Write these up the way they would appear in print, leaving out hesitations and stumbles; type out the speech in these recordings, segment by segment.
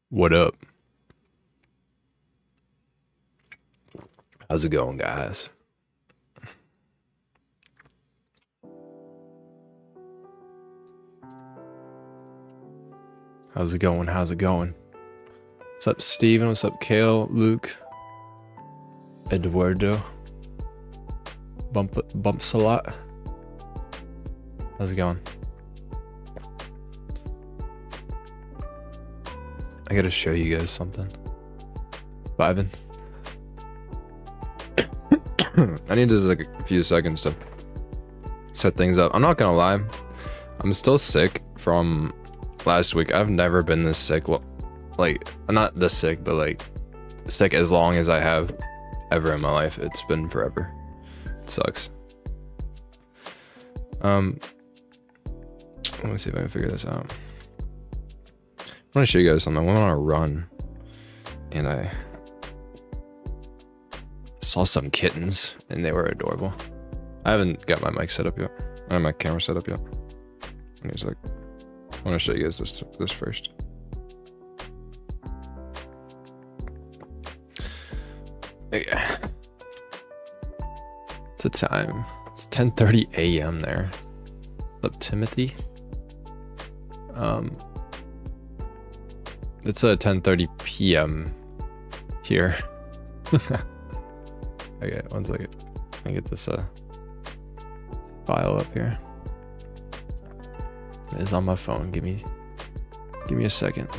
What up? How's it going, guys? How's it going? How's it going? What's up, Steven? What's up, Kale? Luke? Eduardo? Bumps a lot. How's it going? I gotta show you guys something. Vibin'. I need just like a few seconds to set things up. I'm not gonna lie, I'm still sick from last week. I've never been this sick, like not this sick, but like sick as long as I have ever in my life. It's been forever. It sucks. Let me see if I can figure this out. I want to show you guys something. I went on a run and I saw some kittens and they were adorable. I haven't got my mic set up yet. I don't have my camera set up yet. And he's like, I want to show you guys this first. Yeah. It's a time. It's 10:30 a.m. there. What's up, Timothy? It's a 10:30 p.m. here. Okay, one second. Let me get this file up here. It's on my phone. Give me a second.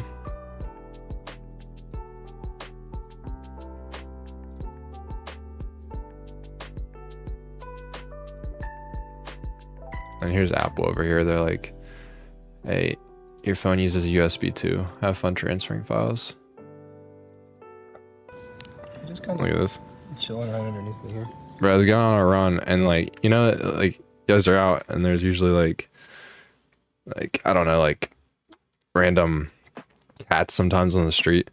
And here's Apple over here. They're like, hey, your phone uses USB 2. Have fun transferring files. Just kind Look at this. Chilling right underneath me here. Bro, I was going on a run and like, you know, like you guys are out and there's usually like I don't know, like random cats sometimes on the street.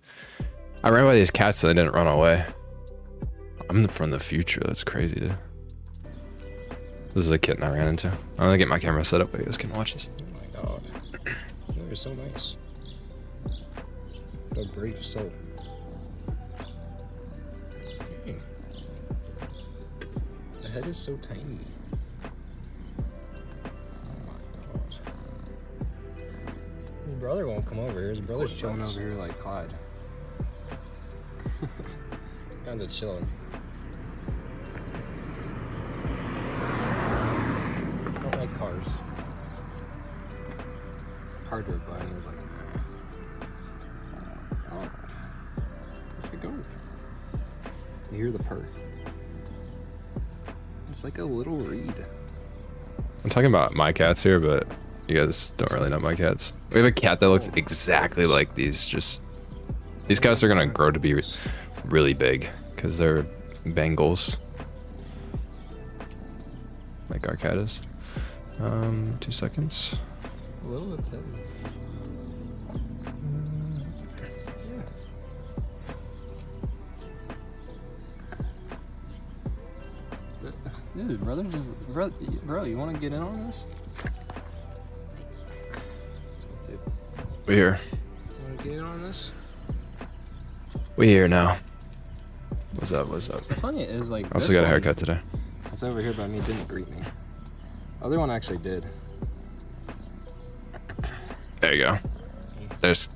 I ran by these cats and they didn't run away. I'm from the future. That's crazy, dude. This is a kitten I ran into. I'm gonna get my camera set up so you guys can watch this. Oh my god. You're so nice. What a brave soul. Dang. The head is so tiny. Oh my gosh. His brother won't come over here. His brother's chilling over here like Clyde. Kinda chilling. Don't like cars. Hardware buying, he was like, oh, where'd you go? You hear the purr. It's like a little reed. I'm talking about my cats here, but you guys don't really know my cats. We have a cat that looks exactly like these. Just these cats are gonna grow to be really big because they're Bengals, like our cat is. 2 seconds. A little bit heavy. Dude, brother, bro, you want to get in on this? We're here. You want to get in on this? We're here now. What's up? What's up? The funny is, like, I also got a haircut today. It's over here by me. Didn't greet me. The other one actually did. There you go. There's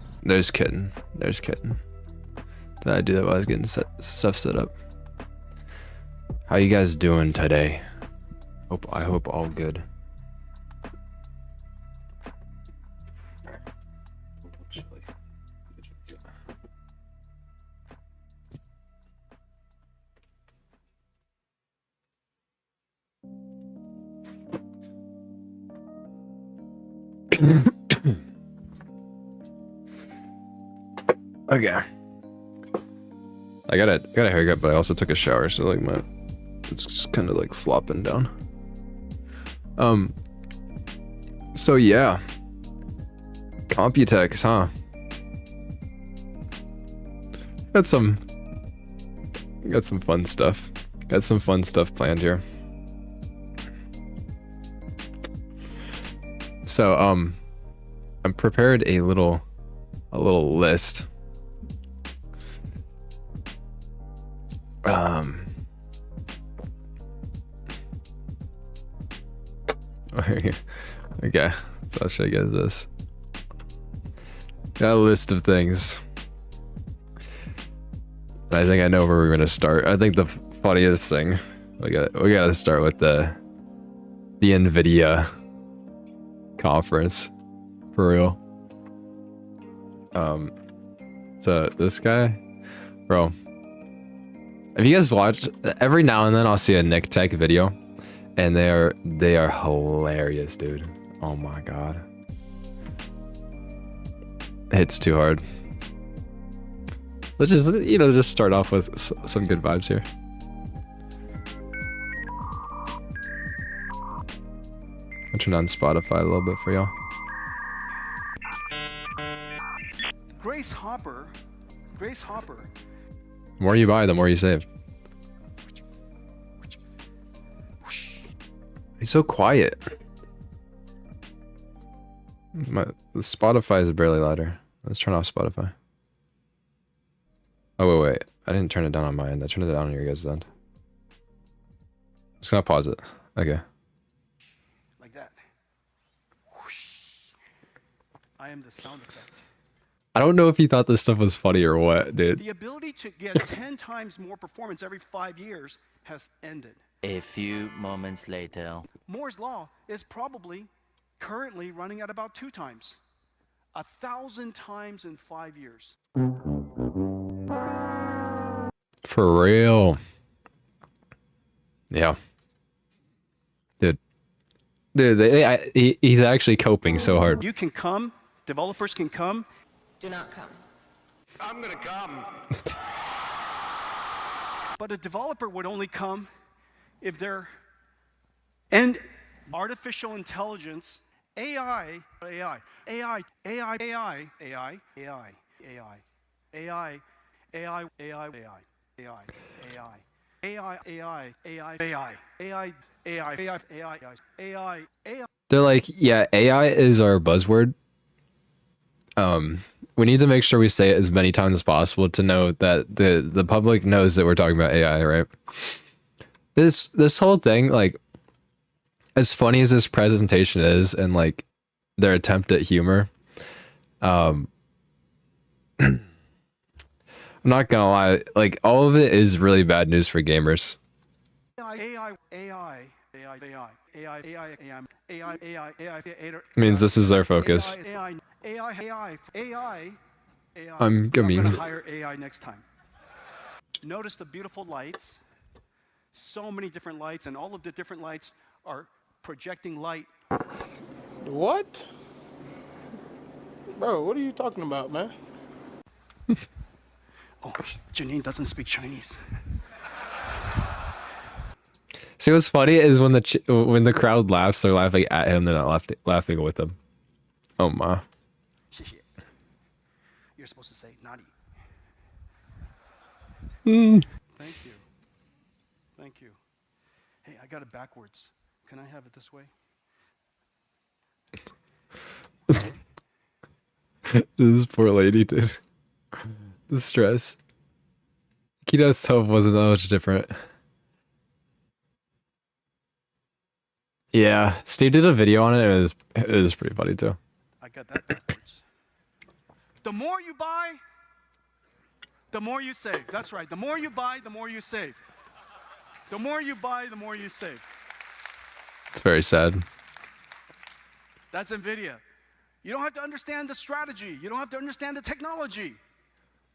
kitten. There's kitten. Did I do that while I was getting stuff set up? How you guys doing today? I hope all good. Okay. I got a haircut, but I also took a shower, so like it's just kind of like flopping down. So yeah. Computex, huh? Got some fun stuff. Got some fun stuff planned here. So I prepared a little a little list. Okay, so I'll show you guys this. Got a list of things. I think I know where we're gonna start. I think the funniest thing, we gotta start with the Nvidia conference, for real. So this guy, bro. If you guys watch, every now and then I'll see a Nick Tech video, and they are hilarious, dude. Oh my god, it hits too hard. Let's just, you know, just start off with some good vibes here. I'll turn on Spotify a little bit for y'all. Grace Hopper. The more you buy, the more you save. He's so quiet. The Spotify is barely louder. Let's turn off Spotify. Oh, wait. I didn't turn it down on my end. I turned it down on your guys' end. I'm just gonna pause it. Okay. Like that. I am the sound effect. I don't know if he thought this stuff was funny or what, dude. The ability to get 10 times more performance every 5 years has ended. A few moments later. Moore's law is probably currently running at about 2 times. 1,000 times in 5 years. For real. Yeah. Dude, he's actually coping so hard. You can come, developers can come. Do not come. I'm gonna come. But a developer would only come if they're artificial intelligence, AI, They're like, yeah, AI is our buzzword. We need to make sure we say it as many times as possible to know that the public knows that we're talking about AI, right? This whole thing, like, as funny as this presentation is, and like their attempt at humor, I'm not gonna lie, like all of it is really bad news for gamers. Means this is our focus. I'm gonna hire AI next time. Notice the beautiful lights. So many different lights, and all of the different lights are projecting light. What? Bro, what are you talking about, man? Oh, Janine doesn't speak Chinese. See, what's funny is when the crowd laughs, they're laughing at him. They're not laughing with him. Oh my. You're supposed to say naughty. Thank you. Thank you. Hey, I got it backwards. Can I have it this way? This poor lady, dude. The stress. Keto itself wasn't that much different. Yeah, Steve did a video on it. It was pretty funny too. I got that backwards. The more you buy, the more you save. That's right. The more you buy, the more you save. The more you buy, the more you save. It's very sad. That's Nvidia. You don't have to understand the strategy. You don't have to understand the technology.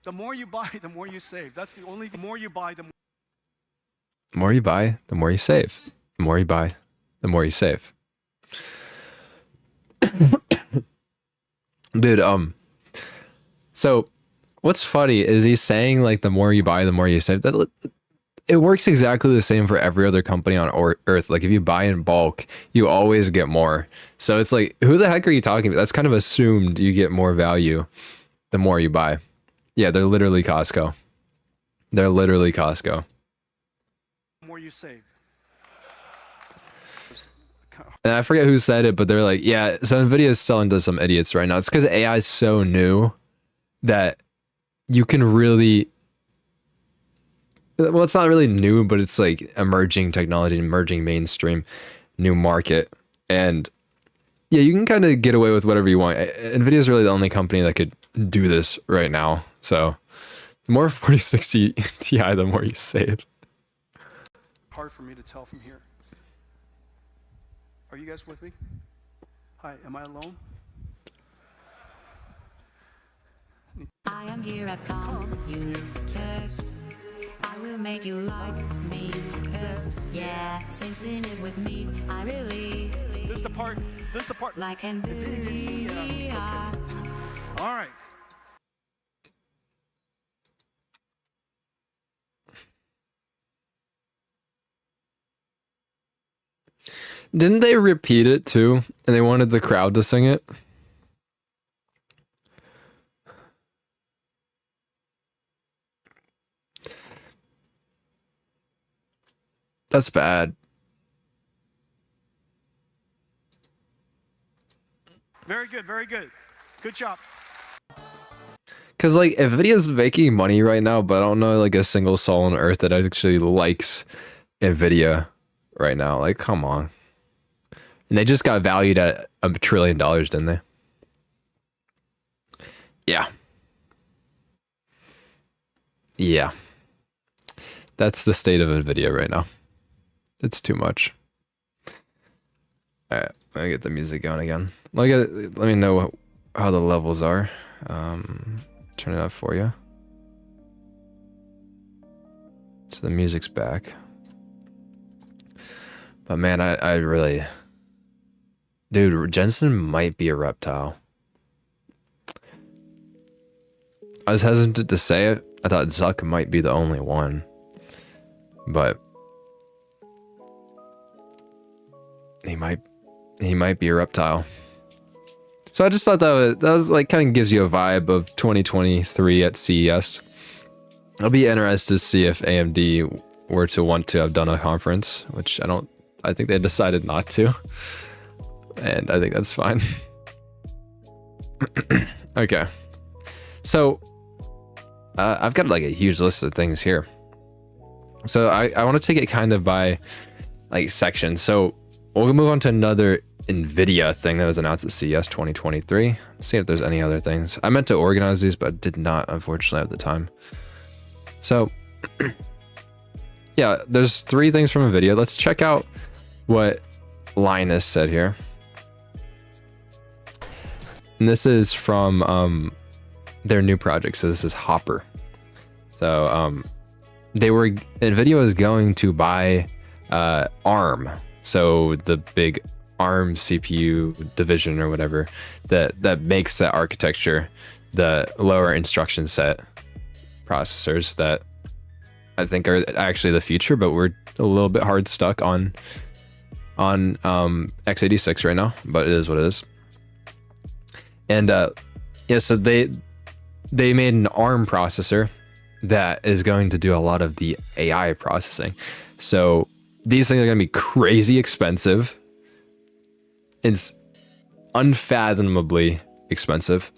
The more you buy, the more you save. That's the only thing. The more you buy, the more you buy, the more you save. The more you buy, the more you save. Dude, so what's funny is he's saying like the more you buy, the more you save. That it works exactly the same for every other company on Earth. Like if you buy in bulk, you always get more. So it's like, who the heck are you talking about? That's kind of assumed you get more value the more you buy. Yeah, they're literally Costco. They're literally Costco. The more you save. And I forget who said it, but they're like, yeah, so Nvidia is selling to some idiots right now. It's because AI is so new that you can really, well, it's not really new, but it's like emerging technology, emerging mainstream, new market. And yeah, you can kind of get away with whatever you want. Nvidia is really the only company that could do this right now. So the more 4060 Ti, the more you save. Hard for me to tell from here. Are you guys with me? Hi, am I alone? I am here at Computex. I will make you like me best. Yeah, sing it with me. I really This is the part. like Nvidia. All right. Didn't they repeat it too? And they wanted the crowd to sing it? That's bad. Very good, very good. Good job. Because, like, Nvidia's making money right now, but I don't know, like, a single soul on earth that actually likes Nvidia right now. Like, come on. And they just got valued at $1 trillion, didn't they? Yeah. Yeah. That's the state of Nvidia right now. It's too much. Alright, let me get the music going again. Let me know how the levels are. Turn it up for you. So the music's back. But man, I really... Dude, Jensen might be a reptile. I was hesitant to say it. I thought Zuck might be the only one. But... He might be a reptile. So I just thought that was like kind of gives you a vibe of 2023 at CES. I'll be interested to see if AMD were to want to have done a conference, which I think they decided not to. And I think that's fine. Okay. So I've got like a huge list of things here. So I want to take it kind of by like sections. So we'll move on to another Nvidia thing that was announced at CES 2023. See if there's any other things. I meant to organize these, but did not, unfortunately, at the time. So, yeah, there's 3 things from Nvidia. Let's check out what Linus said here. And this is from their new project. So this is Hopper. So Nvidia was going to buy ARM. So the big ARM CPU division or whatever that makes that architecture, the lower instruction set processors that I think are actually the future, but we're a little bit hard stuck on x86 right now, but it is what it is. And yeah, so they made an ARM processor that is going to do a lot of the AI processing. So these things are going to be crazy expensive. It's unfathomably expensive.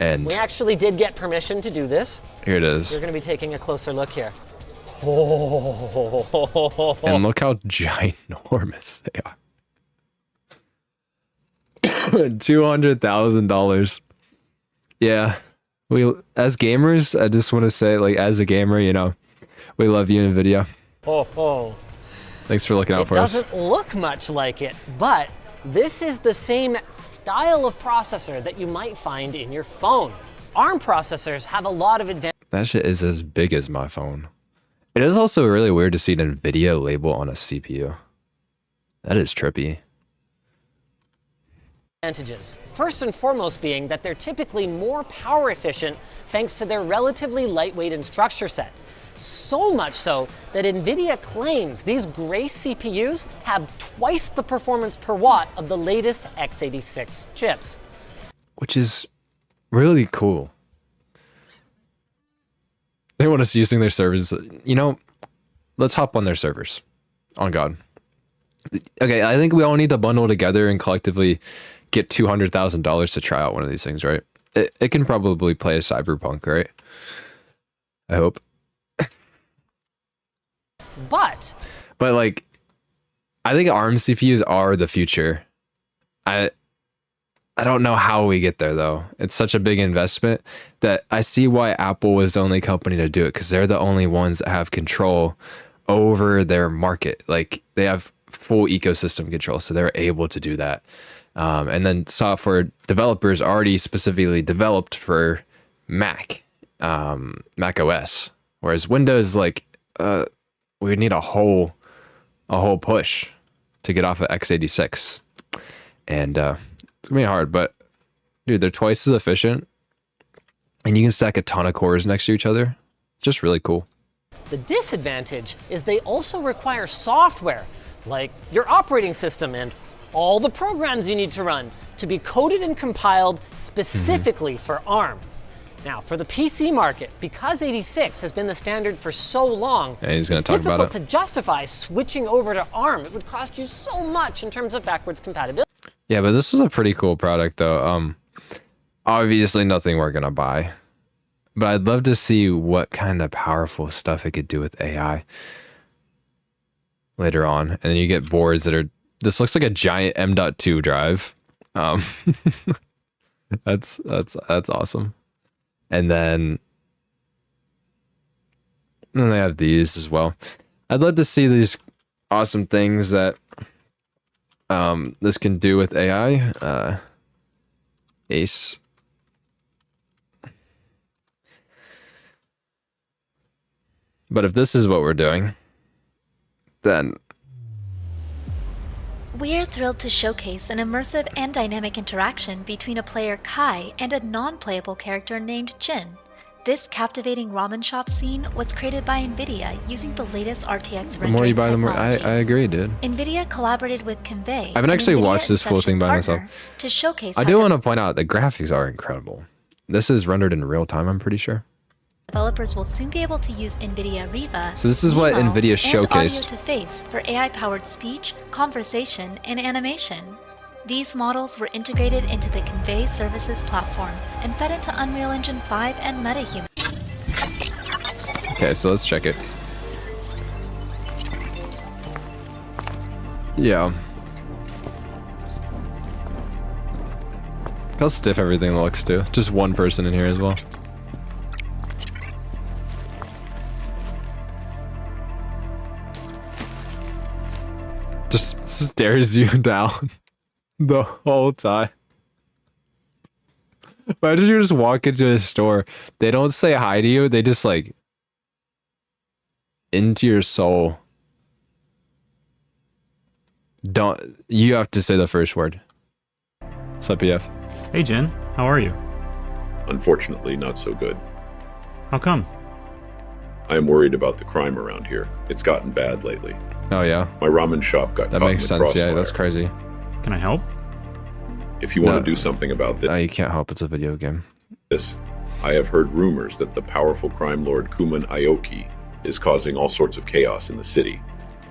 And we actually did get permission to do this. Here it is. You're going to be taking a closer look here. And look how ginormous they are. $200,000. Yeah. We, as gamers, I just want to say, like, as a gamer, you know, we love you, Nvidia. Thanks for looking out for us. It doesn't look much like it, but this is the same style of processor that you might find in your phone. ARM processors have a lot of advantages. That shit is as big as my phone. It is also really weird to see an Nvidia label on a CPU. That is trippy. First and foremost being that they're typically more power efficient thanks to their relatively lightweight instruction set. So much so that Nvidia claims these Grace CPUs have twice the performance per watt of the latest x86 chips. Which is really cool. They want us using their servers. You know, let's hop on their servers. On God. Okay, I think we all need to bundle together and collectively get $200,000 to try out one of these things, right? it can probably play a Cyberpunk, right? I hope. But like, I think ARM CPUs are the future. I don't know how we get there though. It's such a big investment that I see why Apple was the only company to do it, because they're the only ones that have control over their market. Like, they have full ecosystem control, so they're able to do that. And then software developers already specifically developed for Mac, Mac OS, whereas Windows, like, we need a whole push to get off of x86, and it's gonna be hard. But dude, they're twice as efficient, and you can stack a ton of cores next to each other. Just really cool. the disadvantage is they also require software, like your operating system and all the programs you need to run, to be coded and compiled specifically for ARM. Now, for the PC market, because 86 has been the standard for so long, he's gonna it's talk about difficult it. to justify switching over to ARM. It would cost you so much in terms of backwards compatibility. Yeah, but this was a pretty cool product, though. Obviously, nothing we're gonna buy, but I'd love to see what kind of powerful stuff it could do with AI later on. And then you get boards that are. This looks like a giant M.2 drive. That's awesome. And then they have these as well. I'd love to see these awesome things that this can do with AI. Ace. But if this is what we're doing, then We're thrilled to showcase an immersive and dynamic interaction between a player Kai and a non-playable character named Jin. This captivating ramen shop scene was created by Nvidia using the latest RTX the more you rendering buy, the more technologies. I agree, dude. Nvidia collaborated with Convey. I haven't an actually NVIDIA watched this full thing by Inception myself. partner, to showcase I how do want to point out the graphics are incredible. This is rendered in real time, I'm pretty sure. developers will soon be able to use Nvidia Riva. So this is what Nemo, Nvidia and showcased. audio to face for AI-powered speech, conversation, and animation. These models were integrated into the Convey Services platform and fed into Unreal Engine 5 and MetaHuman. Okay, so let's check it. Yeah. Look how stiff everything looks too. Just one person in here as well. Just stares you down the whole time. Imagine you just walk into a store. They don't say hi to you. They just like into your soul. Don't you have to say the first word. What's up, PF? Hey Jen, how are you? Unfortunately, not so good. How come? I am worried about the crime around here. It's gotten bad lately. Oh yeah, My ramen shop got that caught makes in the sense. Yeah, crossfire. that's crazy. Can I help? If you want No. to do something about No, you can't help. It's a video game. this, I have heard rumors that the powerful crime lord Kuman Aoki is causing all sorts of chaos in the city.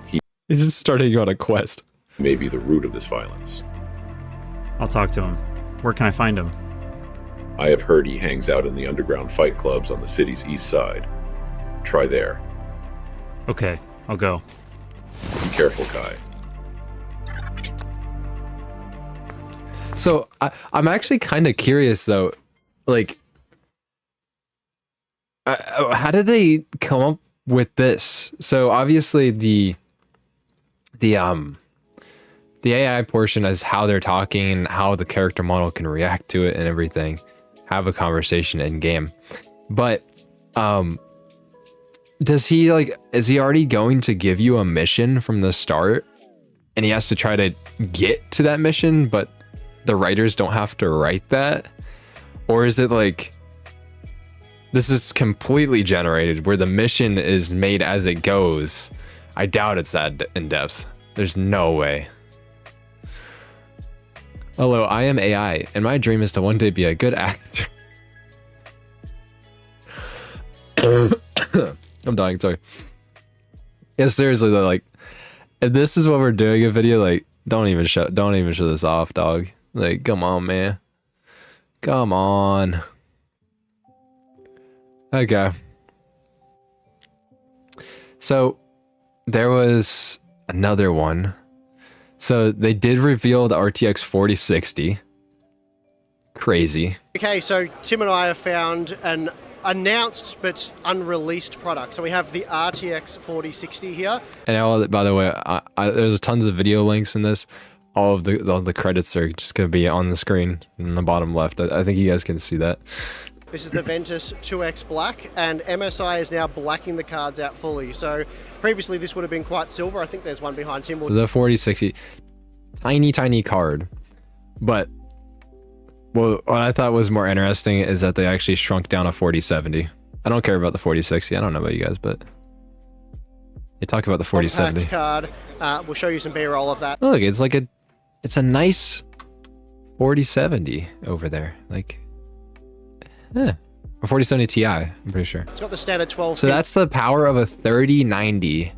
He's just starting you on a quest. He may be the root of this violence. I'll talk to him. Where can I find him? I have heard he hangs out in the underground fight clubs on the city's east side. Try there. Okay, I'll go. Be careful, Kai. So I'm actually kind of curious though, like, how did they come up with this? So obviously the AI portion is how they're talking, how the character model can react to it and everything, have a conversation in game. But does he is he already going to give you a mission from the start and he has to try to get to that mission, but the writers don't have to write that? Or is it like this is completely generated where the mission is made as it goes? I doubt it's that in depth. There's no way. Hello, I am AI, and my dream is to one day be a good actor. I'm dying, sorry. Yeah, seriously though, like, if this is what we're doing a video, like, don't even show this off, dog. Like, come on, man. Come on. Okay. So there was another one. So they did reveal the RTX 4060. Crazy. Okay, so Tim and I have found an announced but unreleased product. So we have the RTX 4060 here. And by the way, there's tons of video links in this. All the credits are just going to be on the screen in the bottom left. I think you guys can see that. This is the Ventus 2X Black, and MSI is now blacking the cards out fully. So previously this would have been quite silver. I think there's one behind Tim. So the 4060, tiny card. But what I thought was more interesting is that they actually shrunk down a 4070. I don't care about the 4060. I don't know about you guys, but they talk about the 4070. Card. We'll show you some B-roll of that. Look, it's a nice 4070 over there. Like, a 4070 Ti, I'm pretty sure. It's got the standard 12. So that's the power of a 3090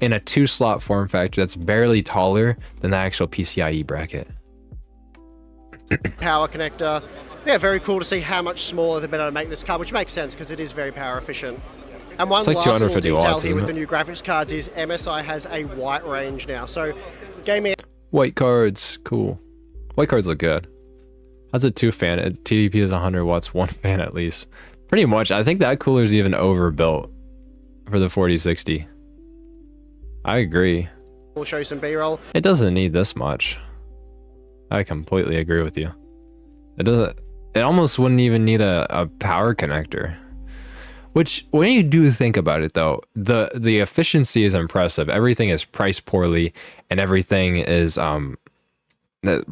in a 2-slot form factor that's barely taller than the actual PCIe bracket. Power connector. Yeah, very cool to see how much smaller they've been able to make this card, which makes sense because it is very power efficient. And one like last little detail watts, here with the new graphics cards is MSI has a white range now. So gaming... White cards, cool. White cards look good. That's a 2-fan. TDP is 100 watts, 1 fan at least. Pretty much. I think that cooler is even overbuilt for the 4060. I agree. We'll show you some B-roll. It doesn't need this much. I completely agree with you. It almost wouldn't even need a power connector. Which, when you do think about it though, the efficiency is impressive. Everything is priced poorly and everything is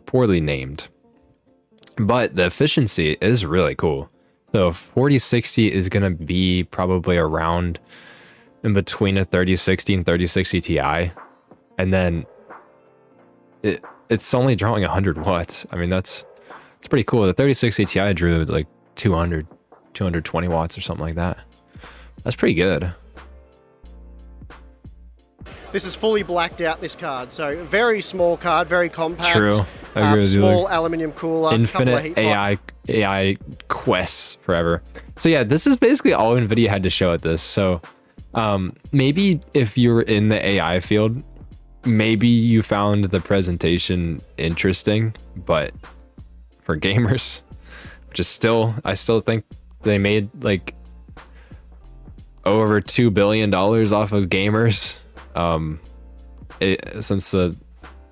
poorly named. But the efficiency is really cool. So 4060 is going to be probably around in between a 3060 and 3060 Ti. And then it's only drawing 100 watts. I mean, it's pretty cool. The 3060 Ti drew like 220 watts or something like that. That's pretty good. This is fully blacked out, this card. So very small card, very compact. True. I agree with you. Small aluminium cooler. Infinite AI quests forever. So yeah, this is basically all Nvidia had to show at this. So maybe if you're in the AI field, maybe you found the presentation interesting, but for gamers, which is I still think they made like over $2 billion off of gamers since the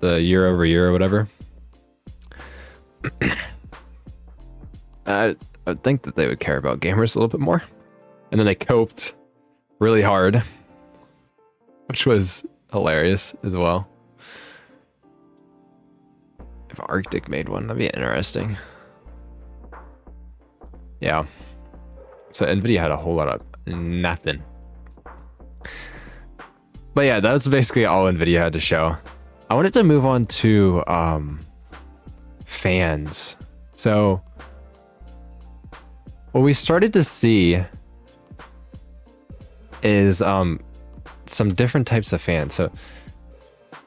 year over year or whatever. I think that they would care about gamers a little bit more. And then they coped really hard, which was hilarious as well. If Arctic made one, that'd be interesting. Yeah. So Nvidia had a whole lot of nothing. But yeah, that's basically all Nvidia had to show. I wanted to move on to fans. So what we started to see is some different types of fans. So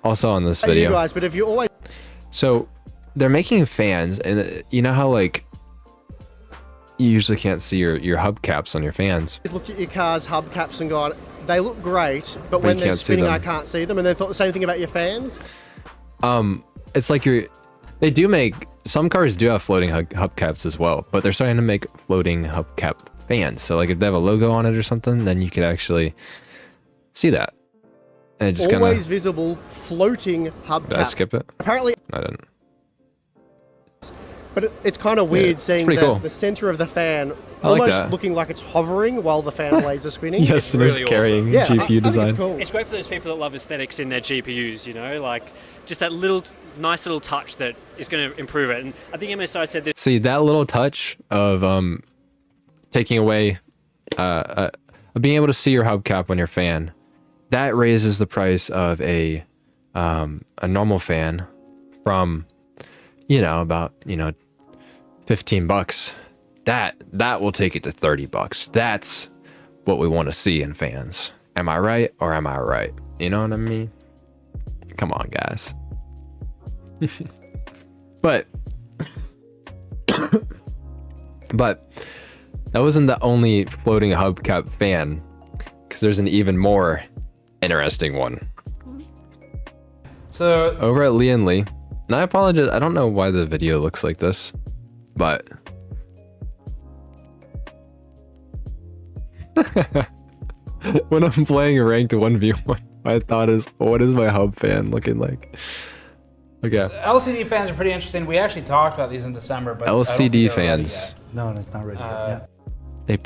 also on this video, you guys, but if you always... So they're making fans, and you know how like you usually can't see your hubcaps on your fans. Just looked at your car's hubcaps and gone, they look great, but when they're spinning I can't see them. And then thought the same thing about your fans. It's like they do make, some cars do have floating hubcaps as well, but they're starting to make floating hubcap fans. So like if they have a logo on it or something, then you could actually see that. And just always visible floating hubcaps. Did I skip it? Apparently I didn't. But it's kind of weird seeing the center of the fan almost looking like it's hovering while the fan blades are spinning. Yes, it is carrying GPU design. I think it's cool. It's great for those people that love aesthetics in their GPUs, you know, like just that nice little touch that is going to improve it. And I think MSI said this. See, that little touch of taking away, being able to see your hubcap on your fan, that raises the price of a normal fan from, about, 15 bucks. That will take it to 30 bucks. That's what we want to see in fans. Am I right or am I right? You know what I mean? Come on, guys. But that wasn't the only floating hubcap fan, because there's an even more interesting one. So over at Lian Li, and I apologize, I don't know why the video looks like this, but when I'm playing a ranked 1v1, my thought is, what is my hub fan looking like? Okay. LCD fans are pretty interesting. We actually talked about these in December, but LCD fans. No, it's not ready yet. They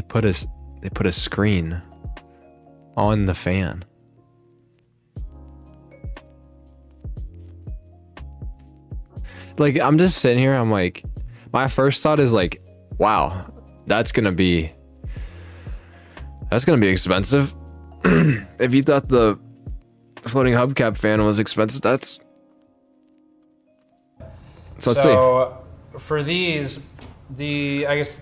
put a screen on the fan. Like, I'm just sitting here, I'm like, my first thought is like, wow, that's gonna be expensive. If you thought the floating hubcap fan was expensive, that's... So let's see. For these, I guess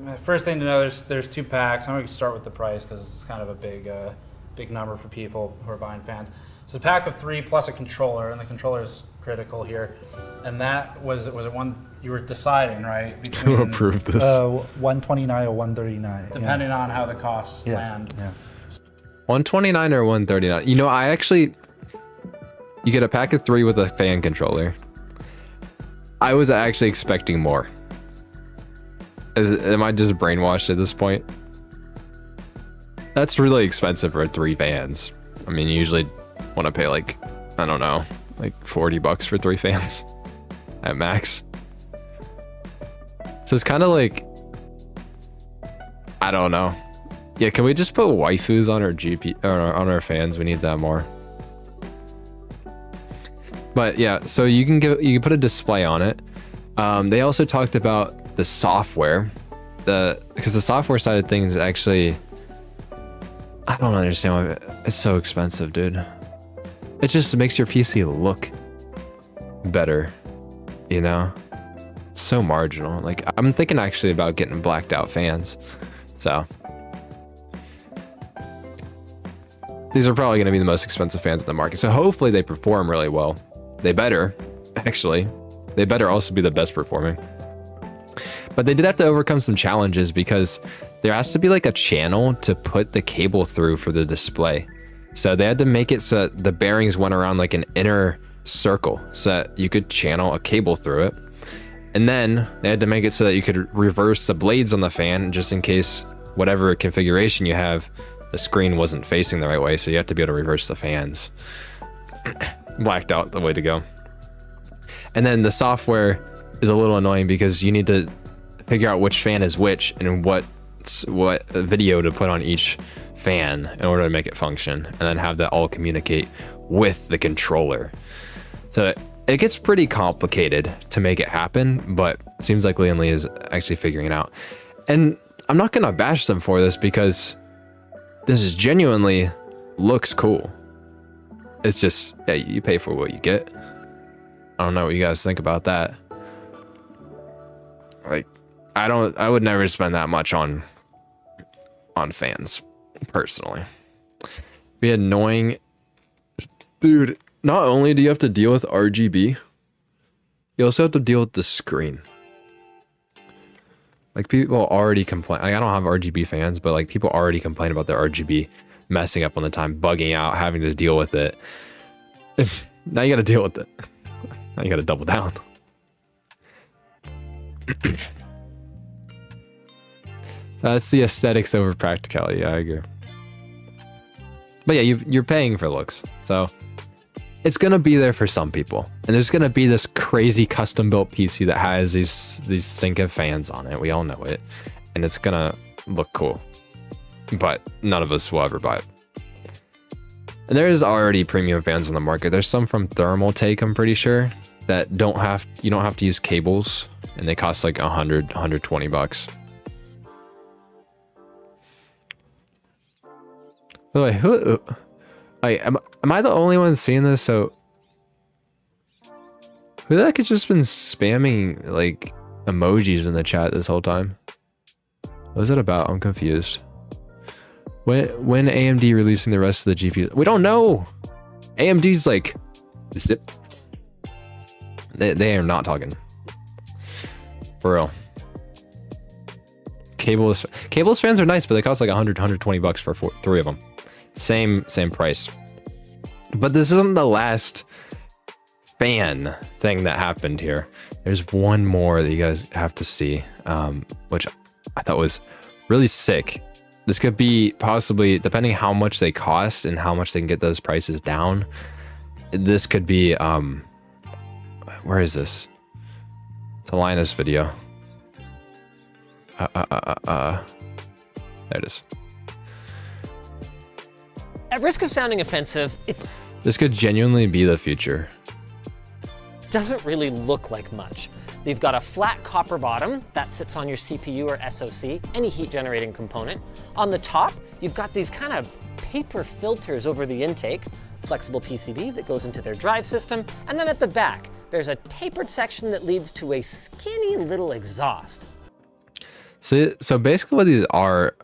the first thing to know, there's 2 packs. I'm going to start with the price because it's kind of a big number for people who are buying fans. It's a pack of 3 plus a controller, and the controller is critical here. And that was it one you were deciding, right? Between, who approved this? 129 or 139. Depending on how the costs land. Yeah. 129 or 139. You know, you get a pack of 3 with a fan controller. I was actually expecting more. Am I just brainwashed at this point? That's really expensive for 3 fans. I mean, you usually want to pay like, I don't know, like $40 for 3 fans at max. So it's kind of like, I don't know. Yeah, can we just put waifus on our GP or on our fans? We need that more. But yeah, so you can put a display on it. They also talked about the software, because the software side of things actually, I don't understand why it's so expensive, dude. It just makes your PC look better, you know? It's so marginal. Like, I'm thinking actually about getting blacked out fans. So these are probably going to be the most expensive fans in the market. So hopefully they perform really well. They better, actually. They better also be the best performing. But they did have to overcome some challenges because there has to be like a channel to put the cable through for the display. So they had to make it so the bearings went around like an inner circle so that you could channel a cable through it. And then they had to make it so that you could reverse the blades on the fan just in case whatever configuration you have, the screen wasn't facing the right way. So you have to be able to reverse the fans. Blacked out the way to go. And then the software is a little annoying because you need to figure out which fan is which and what video to put on each fan in order to make it function, and then have that all communicate with the controller. So it gets pretty complicated to make it happen, but it seems like Lian Li is actually figuring it out. And I'm not gonna bash them for this because this is genuinely looks cool. It's just, yeah, you pay for what you get. I don't know what you guys think about that. Like, I would never spend that much on fans, personally. Be annoying. Dude, not only do you have to deal with RGB, you also have to deal with the screen. Like, people already complain. Like, I don't have RGB fans, but like, people already complain about their RGB messing up on the time, bugging out, having to deal with it. Now you gotta deal with it. Now you gotta double down. That's the aesthetics over practicality. I agree. But yeah, you're paying for looks, so it's gonna be there for some people, and there's gonna be this crazy custom-built PC that has these stinking fans on it. We all know it, and it's gonna look cool, but none of us will ever buy it. And there's already premium fans on the market. There's some from Thermaltake, I'm pretty sure, that you don't have to use cables, and they cost like $120. By the way, am I the only one seeing this? So who the heck has just been spamming like emojis in the chat this whole time? What is it about? I'm confused. When AMD releasing the rest of the GPU? We don't know. AMD's like zip. They are not talking. For real. Cableless fans are nice, but they cost like 120 bucks for 3 of them. Same price. But this isn't the last fan thing that happened here. There's one more that you guys have to see, which I thought was really sick. This could be possibly, depending how much they cost and how much they can get those prices down, this could be, where is this? It's a Linus video. There it is. At risk of sounding offensive, it This could genuinely be the future. doesn't really look like much. You've got a flat copper bottom that sits on your CPU or SoC, any heat generating component. On the top, you've got these kind of paper filters over the intake, flexible PCB that goes into their drive system, and then at the back, there's a tapered section that leads to a skinny little exhaust. So basically what these are,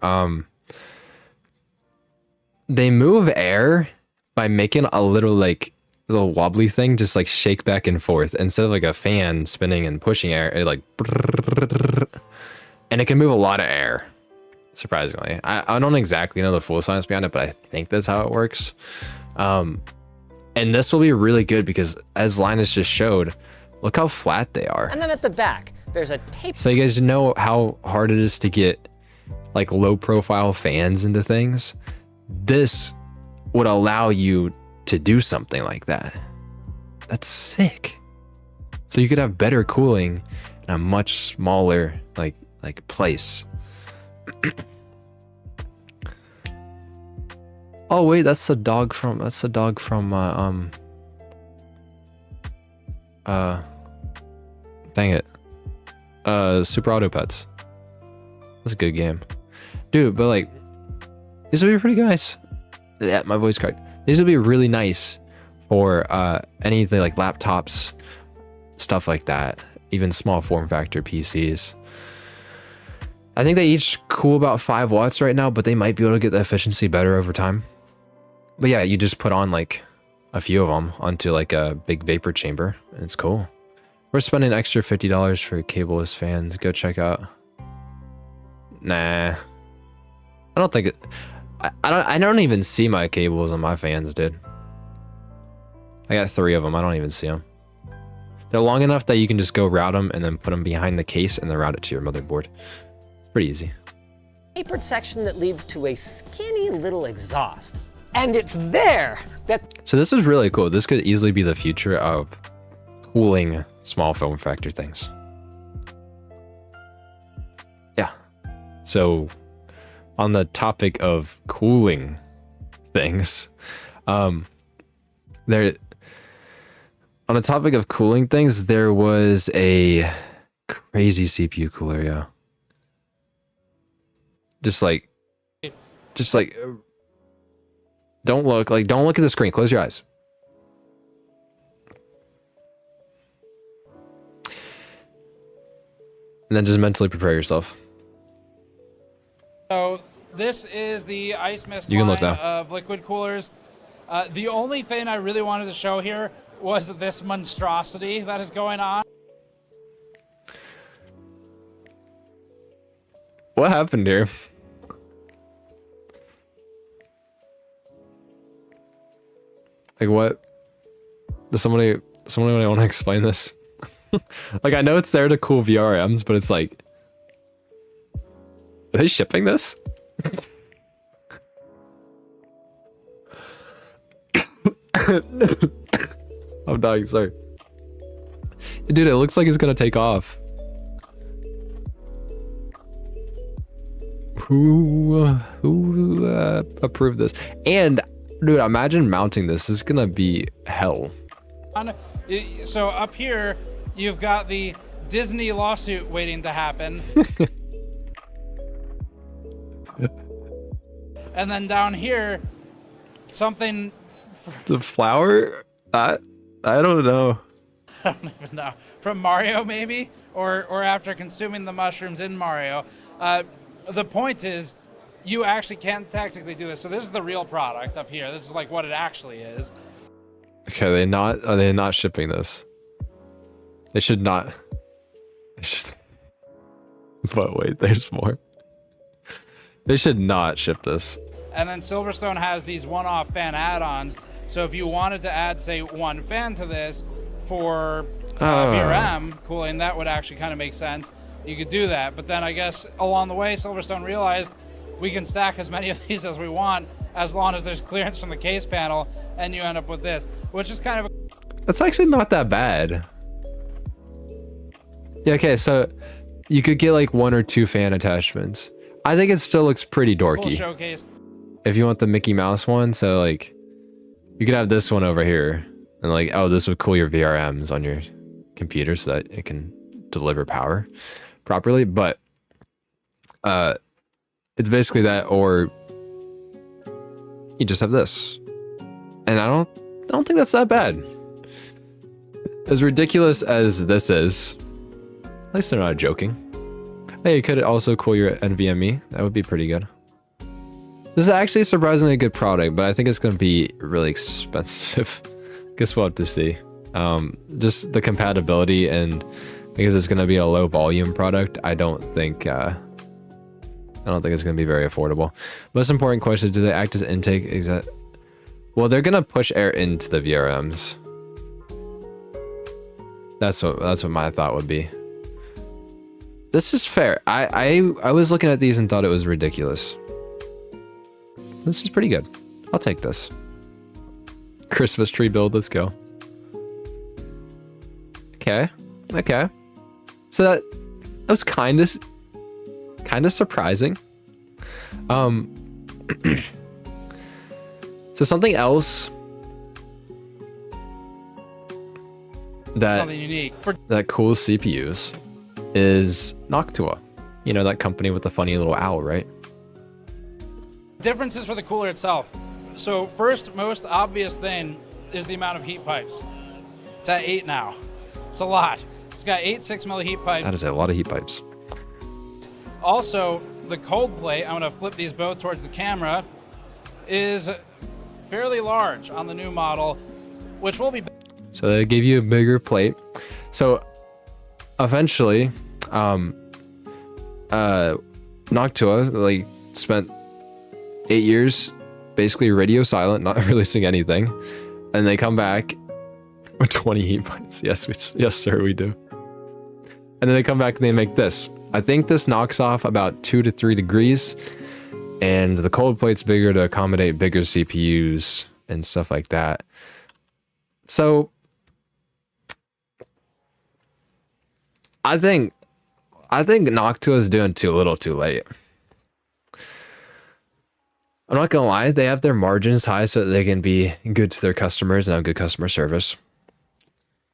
they move air by making a little wobbly thing just like shake back and forth instead of like a fan spinning and pushing air. It like, and it can move a lot of air, surprisingly. I don't exactly know the full science behind it, but I think that's how it works. And this will be really good because, as Linus just showed, look how flat they are. And then at the back, there's a tape. So you guys know how hard it is to get like low profile fans into things. This would allow you to do something like that. That's sick. So you could have better cooling in a much smaller like place. Oh wait, that's the dog from dang it. Super Auto Pets. That's a good game. Dude, but like these would be pretty nice. Yeah, my voice cracked. These would be really nice for anything like laptops, stuff like that, even small form factor PCs. I think they each cool about 5 watts right now, but they might be able to get the efficiency better over time. But yeah, you just put on like a few of them onto like a big vapor chamber, and it's cool. We're spending an extra $50 for cableless fans. Go check out. Nah, I don't think it. I don't even see my cables on my fans, dude. I got 3 of them. I don't even see them. They're long enough that you can just go route them and then put them behind the case and then route it to your motherboard. It's pretty easy. Tapered section that leads to a skinny little exhaust. And it's there that. So this is really cool. This could easily be the future of cooling small form factor things. Yeah. So on the topic of cooling things, there was a crazy CPU cooler, yeah. Just like don't look at the screen, close your eyes. And then just mentally prepare yourself. So this is the Ice Mist You can look line now. of liquid coolers. The only thing I really wanted to show here was this monstrosity that is going on. What happened here? Like what? Does somebody want to explain this? Like I know it's there to cool VRMs, but it's like, are they shipping this? I'm dying, sorry. Dude, it looks like it's gonna take off. Who approved this? And dude, imagine mounting this. This is gonna be hell. So up here, you've got the Disney lawsuit waiting to happen. And then down here, something. The flower? I don't know. I don't even know. From Mario, maybe? Or after consuming the mushrooms in Mario. The point is, you actually can't technically do this. So this is the real product up here. This is like what it actually is. Okay, are they not shipping this? They should not. But wait, there's more. They should not ship this. And then Silverstone has these one-off fan add-ons. So if you wanted to add, say, one fan to this for VRM cooling, that would actually kind of make sense. You could do that. But then I guess along the way, Silverstone realized we can stack as many of these as we want as long as there's clearance from the case panel, and you end up with this, which is kind of That's actually not that bad. Yeah, okay, so you could get like 1 or 2 fan attachments. I think it still looks pretty cool dorky. showcase. If you want the Mickey Mouse one, so like you could have this one over here and like, oh, this would cool your VRMs on your computer so that it can deliver power properly. But it's basically that, or you just have this. And I don't think that's that bad. As ridiculous as this is, at least they're not joking. Hey, you could also cool your NVMe. That would be pretty good. This is actually a surprisingly good product, but I think it's going to be really expensive. Guess we'll have to see. Just the compatibility, and because it's going to be a low volume product, I don't think it's going to be very affordable. Most important question: do they act as intake? Well, they're going to push air into the VRMs. That's what my thought would be. This is fair. I was looking at these and thought it was ridiculous. This is pretty good. I'll take this. Christmas tree build, let's go. Okay. So that was kind of surprising. So something else Something unique that cools CPUs is Noctua. You know, that company with the funny little owl, right? Differences for the cooler itself. So first, most obvious thing is the amount of heat pipes. It's at 8 now. It's a lot. It's got 8 6mm heat pipes. That is a lot of heat pipes. Also, the cold plate, I'm going to flip these both towards the camera, is fairly large on the new model, which will be... So they give you a bigger plate. So eventually, Noctua like spent 8 years basically radio silent, not releasing anything, and they come back with 20 heat pipes. Yes, sir, we do. And then they come back and they make this. I think this knocks off about 2 to 3 degrees, and the cold plate's bigger to accommodate bigger CPUs and stuff like that. So I think Noctua is doing too little too late. I'm not gonna lie, they have their margins high so that they can be good to their customers and have good customer service.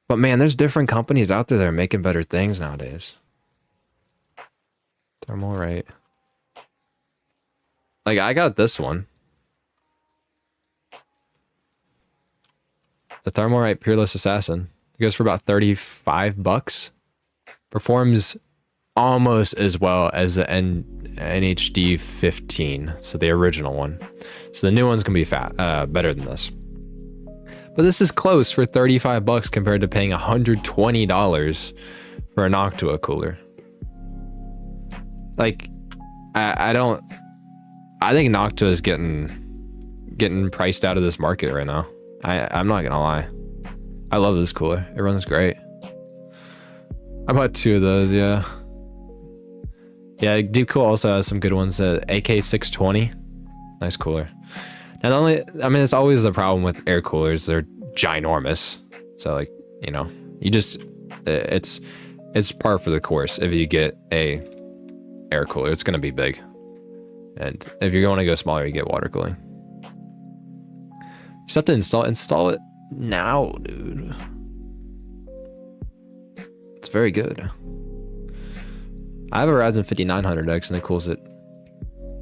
But man, there's different companies out there that are making better things nowadays. Thermalright. Like, I got this one. The Thermalright Peerless Assassin. It goes for about $35. Performs almost as well as the NHD 15, so the original one. So the new one's gonna be better than this. But this is close for $35 compared to paying $120 for a Noctua cooler. Like, I think Noctua is getting priced out of this market right now. I'm not gonna lie. I love this cooler. It runs great. I bought 2 of those, yeah. Yeah, Deep Cool also has some good ones. AK620, nice cooler. Not only, I mean, it's always the problem with air coolers. They're ginormous. So like, you know, you just, it's par for the course. If you get a air cooler, it's gonna be big. And if you're going to go smaller, you get water cooling. You just have to install it now, dude. It's very good. I have a Ryzen 5900X and it cools it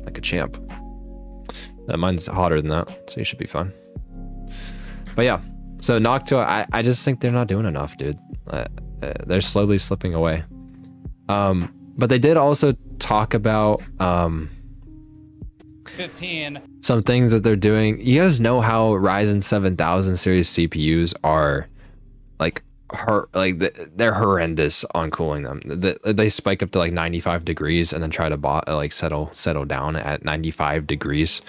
like a champ. Mine's hotter than that, so you should be fine. But yeah, so Noctua, I just think they're not doing enough, dude. They're slowly slipping away. But they did also talk about 15. Some things that they're doing. You guys know how Ryzen 7000 series CPUs are like they're horrendous on cooling them. They spike up to like 95 degrees and then try to settle down at 95 degrees.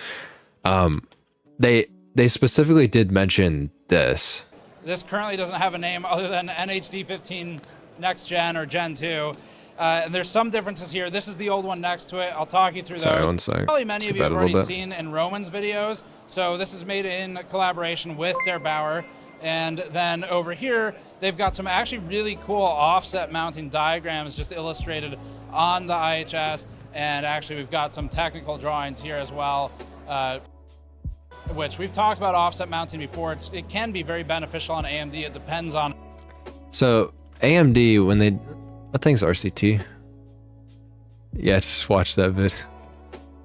They specifically did mention this. This currently doesn't have a name other than NHD 15 Next Gen or Gen 2. And there's some differences here. This is the old one next to it. I'll talk you through Sorry, those. one sec. Probably many of you have already bit. seen in Roman's videos. So this is made in collaboration with Der Bauer. And then over here, they've got some actually really cool offset mounting diagrams just illustrated on the IHS. And actually, we've got some technical drawings here as well, which we've talked about offset mounting before. It can be very beneficial on AMD. It depends on. So AMD, when they, what thing's RCT? Yeah, just watch that vid.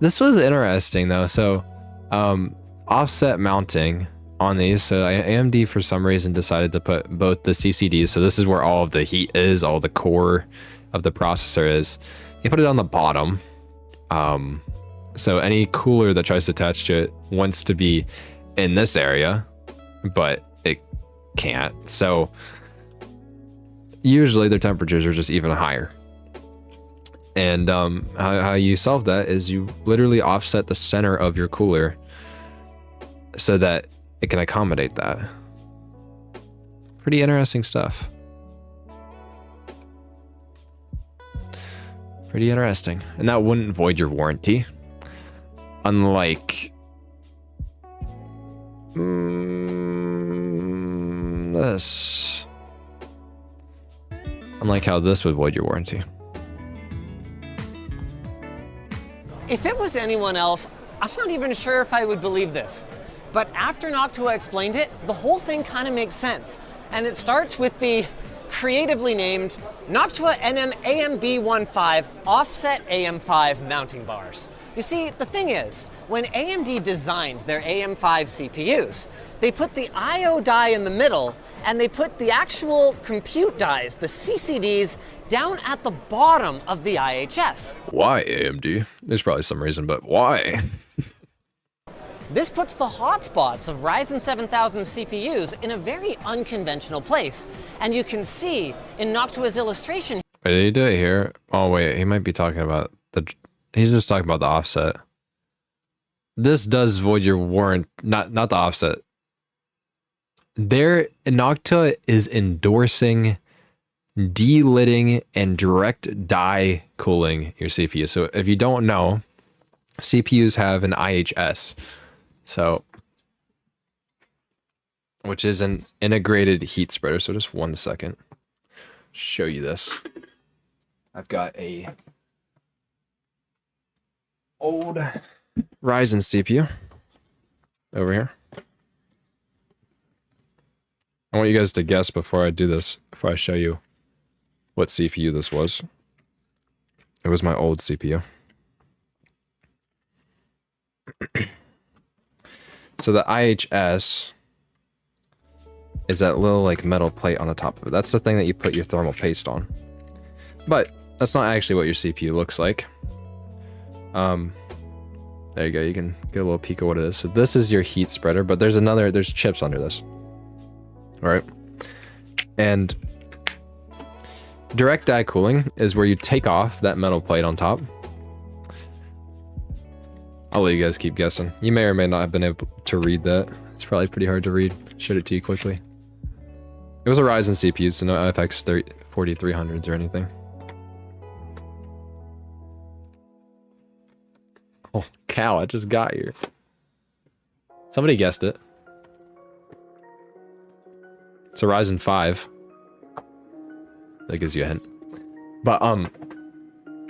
This was interesting though. So offset mounting on these. So AMD for some reason decided to put both the CCDs. So this is where all of the heat is, all the core of the processor is. They put it on the bottom. So any cooler that tries to attach to it wants to be in this area, but it can't. So usually their temperatures are just even higher. And how you solve that is you literally offset the center of your cooler so that it can accommodate that. Pretty interesting stuff. Pretty interesting. And that wouldn't void your warranty. Unlike this. Unlike how this would void your warranty. If it was anyone else, I'm not even sure if I would believe this. But after Noctua explained it, the whole thing kind of makes sense. And it starts with the creatively named Noctua NM AMB15 Offset AM5 mounting bars. You see, the thing is, when AMD designed their AM5 CPUs, they put the I/O die in the middle, and they put the actual compute dies, the CCDs, down at the bottom of the IHS. Why AMD? There's probably some reason, but why? This puts the hotspots of Ryzen 7000 CPUs in a very unconventional place. And you can see in Noctua's illustration. Wait, did he do it here? Oh wait, he might be talking about he's just talking about the offset. This does void your warrant, not the offset. Noctua is endorsing delidding and direct die cooling your CPU. So if you don't know, CPUs have an IHS. So, which is an integrated heat spreader. So just 1 second. Show you this. I've got a old Ryzen CPU over here. I want you guys to guess before I do this, before I show you what CPU this was. It was my old CPU. So the IHS is that little like metal plate on the top of it. That's the thing that you put your thermal paste on. But that's not actually what your CPU looks like. There you go. You can get a little peek of what it is. So this is your heat spreader, but there's chips under this. All right. And direct die cooling is where you take off that metal plate on top. I'll let you guys keep guessing. You may or may not have been able to read that. It's probably pretty hard to read. Showed it to you quickly. It was a Ryzen CPU, so no FX 4300s or anything. Oh, cow, I just got here. Somebody guessed it. It's a Ryzen 5. That gives you a hint. But,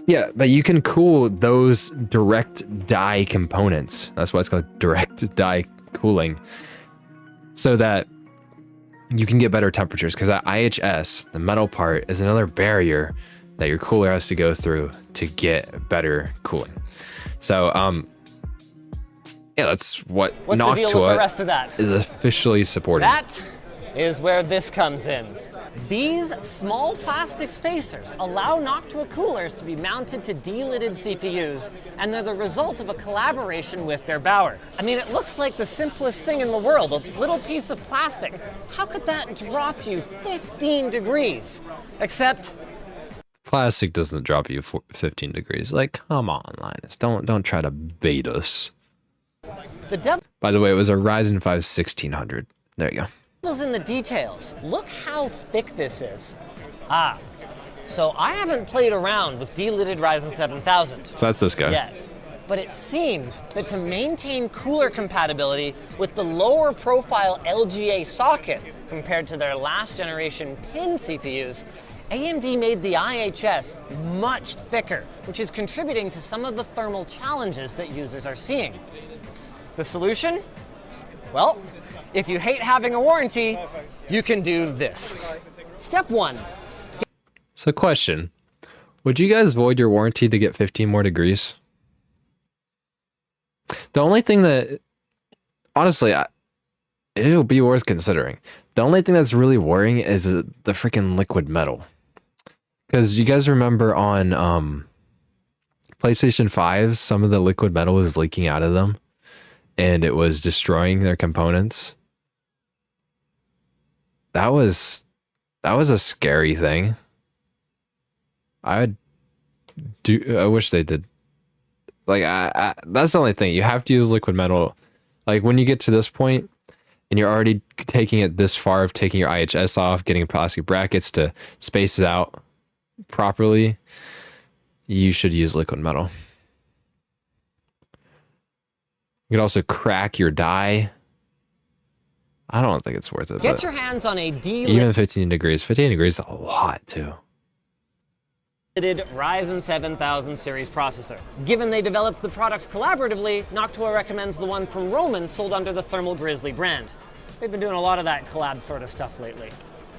yeah, but you can cool those direct die components. That's why it's called direct die cooling. So that you can get better temperatures. Because that IHS, the metal part, is another barrier that your cooler has to go through to get better cooling. So, yeah, that's what What's the deal with the rest of that? is officially supporting. That is where this comes in. These small plastic spacers allow Noctua coolers to be mounted to delidded CPUs, and they're the result of a collaboration with Der Bauer. I mean, it looks like the simplest thing in the world, a little piece of plastic. How could that drop you 15 degrees? Except plastic doesn't drop you 15 degrees. Like, come on, Linus. Don't try to bait us. the devil By the way, it was a Ryzen 5 1600. There you go. is in the details. Look how thick this is. Ah, so I haven't played around with delidded Ryzen 7000. So that's this guy. Yet. But it seems that to maintain cooler compatibility with the lower profile LGA socket compared to their last generation PIN CPUs, AMD made the IHS much thicker, which is contributing to some of the thermal challenges that users are seeing. The solution? Well, if you hate having a warranty, you can do this. Step 1. So question, would you guys void your warranty to get 15 more degrees? The only thing that, honestly, it'll be worth considering. The only thing that's really worrying is the freaking liquid metal. Because you guys remember on PlayStation 5, some of the liquid metal was leaking out of them, and it was destroying their components. That was a scary thing. I wish they did. Like, that's the only thing. You have to use liquid metal. Like, when you get to this point, and you're already taking it this far of taking your IHS off, getting plastic brackets to space it out properly, you should use liquid metal. You could also crack your die. I don't think it's worth it. Get your hands on a even 15 degrees. 15 degrees is a lot, too. Ryzen 7000 series processor. Given they developed the products collaboratively, Noctua recommends the one from Roman sold under the Thermal Grizzly brand. They've been doing a lot of that collab sort of stuff lately.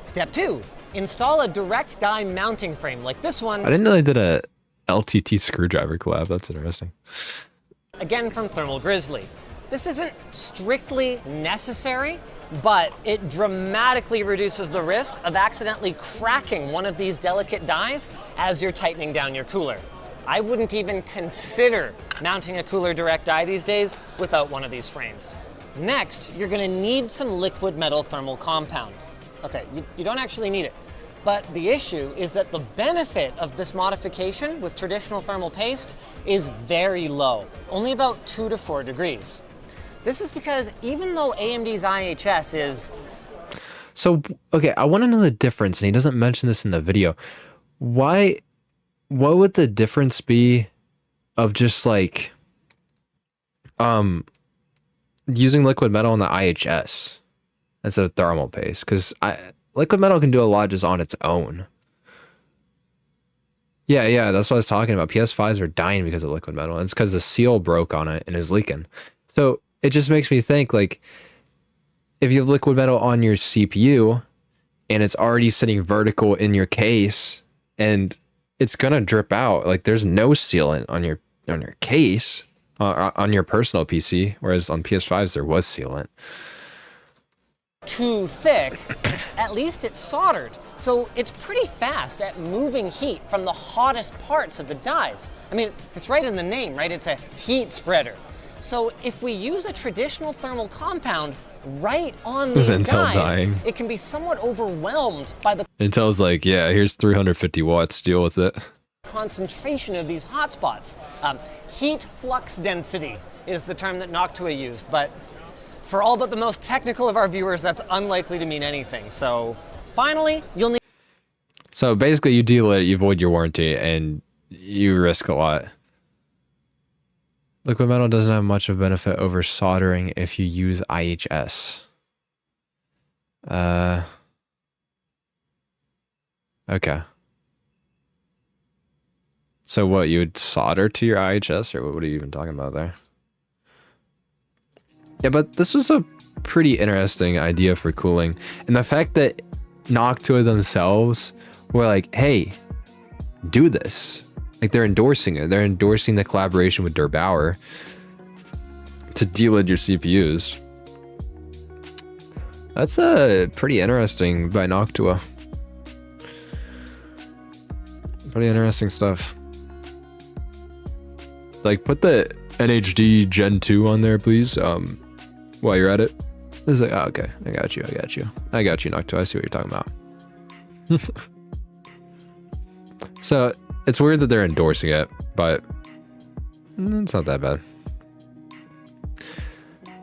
Step 2. Install a direct die mounting frame like this one. I didn't know they did a LTT screwdriver collab. That's interesting. Again from Thermal Grizzly. This isn't strictly necessary, but it dramatically reduces the risk of accidentally cracking one of these delicate dies as you're tightening down your cooler. I wouldn't even consider mounting a cooler direct die these days without one of these frames. Next, you're going to need some liquid metal thermal compound. Okay, you don't actually need it. But the issue is that the benefit of this modification with traditional thermal paste is very low, only about 2 to 4 degrees. This is because even though AMD's IHS is... So, okay, I want to know the difference, and he doesn't mention this in the video. What would the difference be of just like using liquid metal in the IHS instead of thermal paste? Because liquid metal can do a lot just on its own. Yeah, that's what I was talking about. PS5s are dying because of liquid metal. And it's because the seal broke on it and is leaking. So it just makes me think, like, if you have liquid metal on your CPU and it's already sitting vertical in your case and it's gonna drip out, like, there's no sealant on your case on your personal PC, whereas on PS5s there was sealant. Too thick, at least it's soldered. So it's pretty fast at moving heat from the hottest parts of the dies. I mean, it's right in the name, right? It's a heat spreader. So if we use a traditional thermal compound right on these dies, it can be somewhat overwhelmed by the Intel's like, yeah, here's 350 watts, deal with it. concentration of these hotspots. Heat flux density is the term that Noctua used, but for all but the most technical of our viewers, that's unlikely to mean anything. So finally, you'll need... So basically you deal it, you void your warranty, and you risk a lot. Liquid metal doesn't have much of a benefit over soldering if you use IHS. Okay. So what, you would solder to your IHS, or what are you even talking about there? Yeah, but this was a pretty interesting idea for cooling. And the fact that Noctua themselves were like, hey, do this. Like, they're endorsing it. They're endorsing the collaboration with Der Bauer to delid your CPUs. That's pretty interesting by Noctua. Pretty interesting stuff. Like, put the NHD Gen 2 on there, please. While you're at it. It's like, oh, okay, I got you, Noctua. I see what you're talking about. So it's weird that they're endorsing it, but it's not that bad.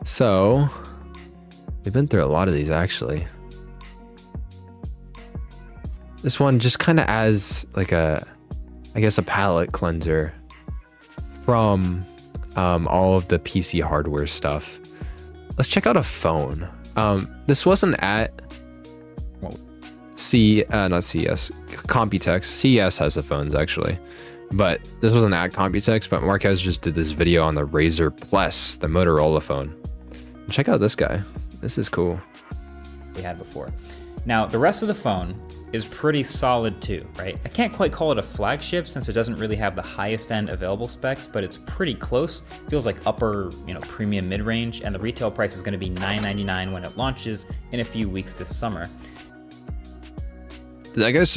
So we've been through a lot of these actually. This one just kind of adds like a, I guess, a palette cleanser from all of the PC hardware stuff. Let's check out a phone. This wasn't at not CES, Computex. CES has the phones actually, but this wasn't at Computex. But Marquez just did this video on the RAZR Plus, the Motorola phone. Check out this guy. This is cool. We had before. Now the rest of the phone is pretty solid too, right? I can't quite call it a flagship since it doesn't really have the highest end available specs, but it's pretty close. Feels like upper, premium mid-range, and the retail price is gonna be $999 when it launches in a few weeks this summer. I guess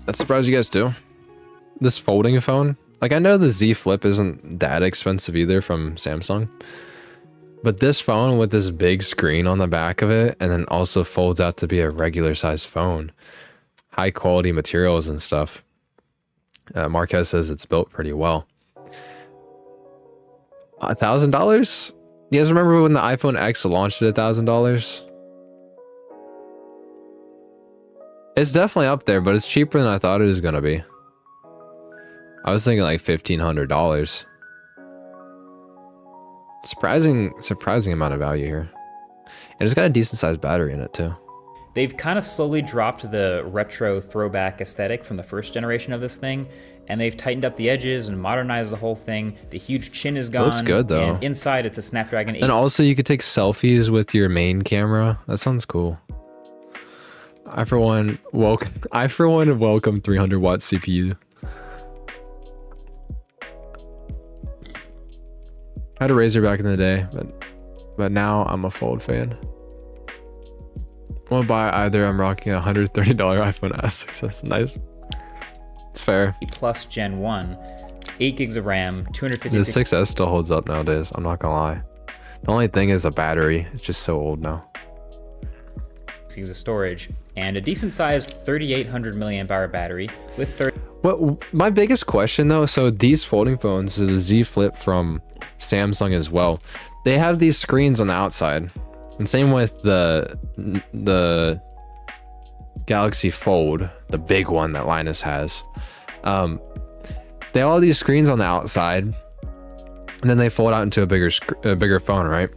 that's surprised you guys too. This folding phone, like I know the Z Flip isn't that expensive either from Samsung, but this phone with this big screen on the back of it, and then also folds out to be a regular sized phone, high quality materials and stuff. Marquez says it's built pretty well. $1,000? You guys remember when the iPhone X launched at $1,000? It's definitely up there, but it's cheaper than I thought it was gonna be. I was thinking like $1,500. Surprising amount of value here. And it's got a decent sized battery in it too. They've kind of slowly dropped the retro throwback aesthetic from the first generation of this thing, and they've tightened up the edges and modernized the whole thing. The huge chin is gone. Looks good though. And inside it's a Snapdragon 8. And also you could take selfies with your main camera. That sounds cool. I for one welcome 300-watt CPU. I had a RAZR back in the day, but now I'm a Fold fan. Won't buy either. I'm rocking a $130 iPhone S. That's nice. It's fair. Plus Gen 1, 8 gigs of RAM, 256. The 6S still holds up nowadays. I'm not gonna lie. The only thing is the battery. It's just so old now. Gigs of storage and a decent sized 3,800 milliamp hour battery with 30. What my biggest question though? So these folding phones, the Z Flip from Samsung as well, they have these screens on the outside, and same with the Galaxy Fold, the big one that Linus has. They all have these screens on the outside, and then they fold out into a bigger phone, right?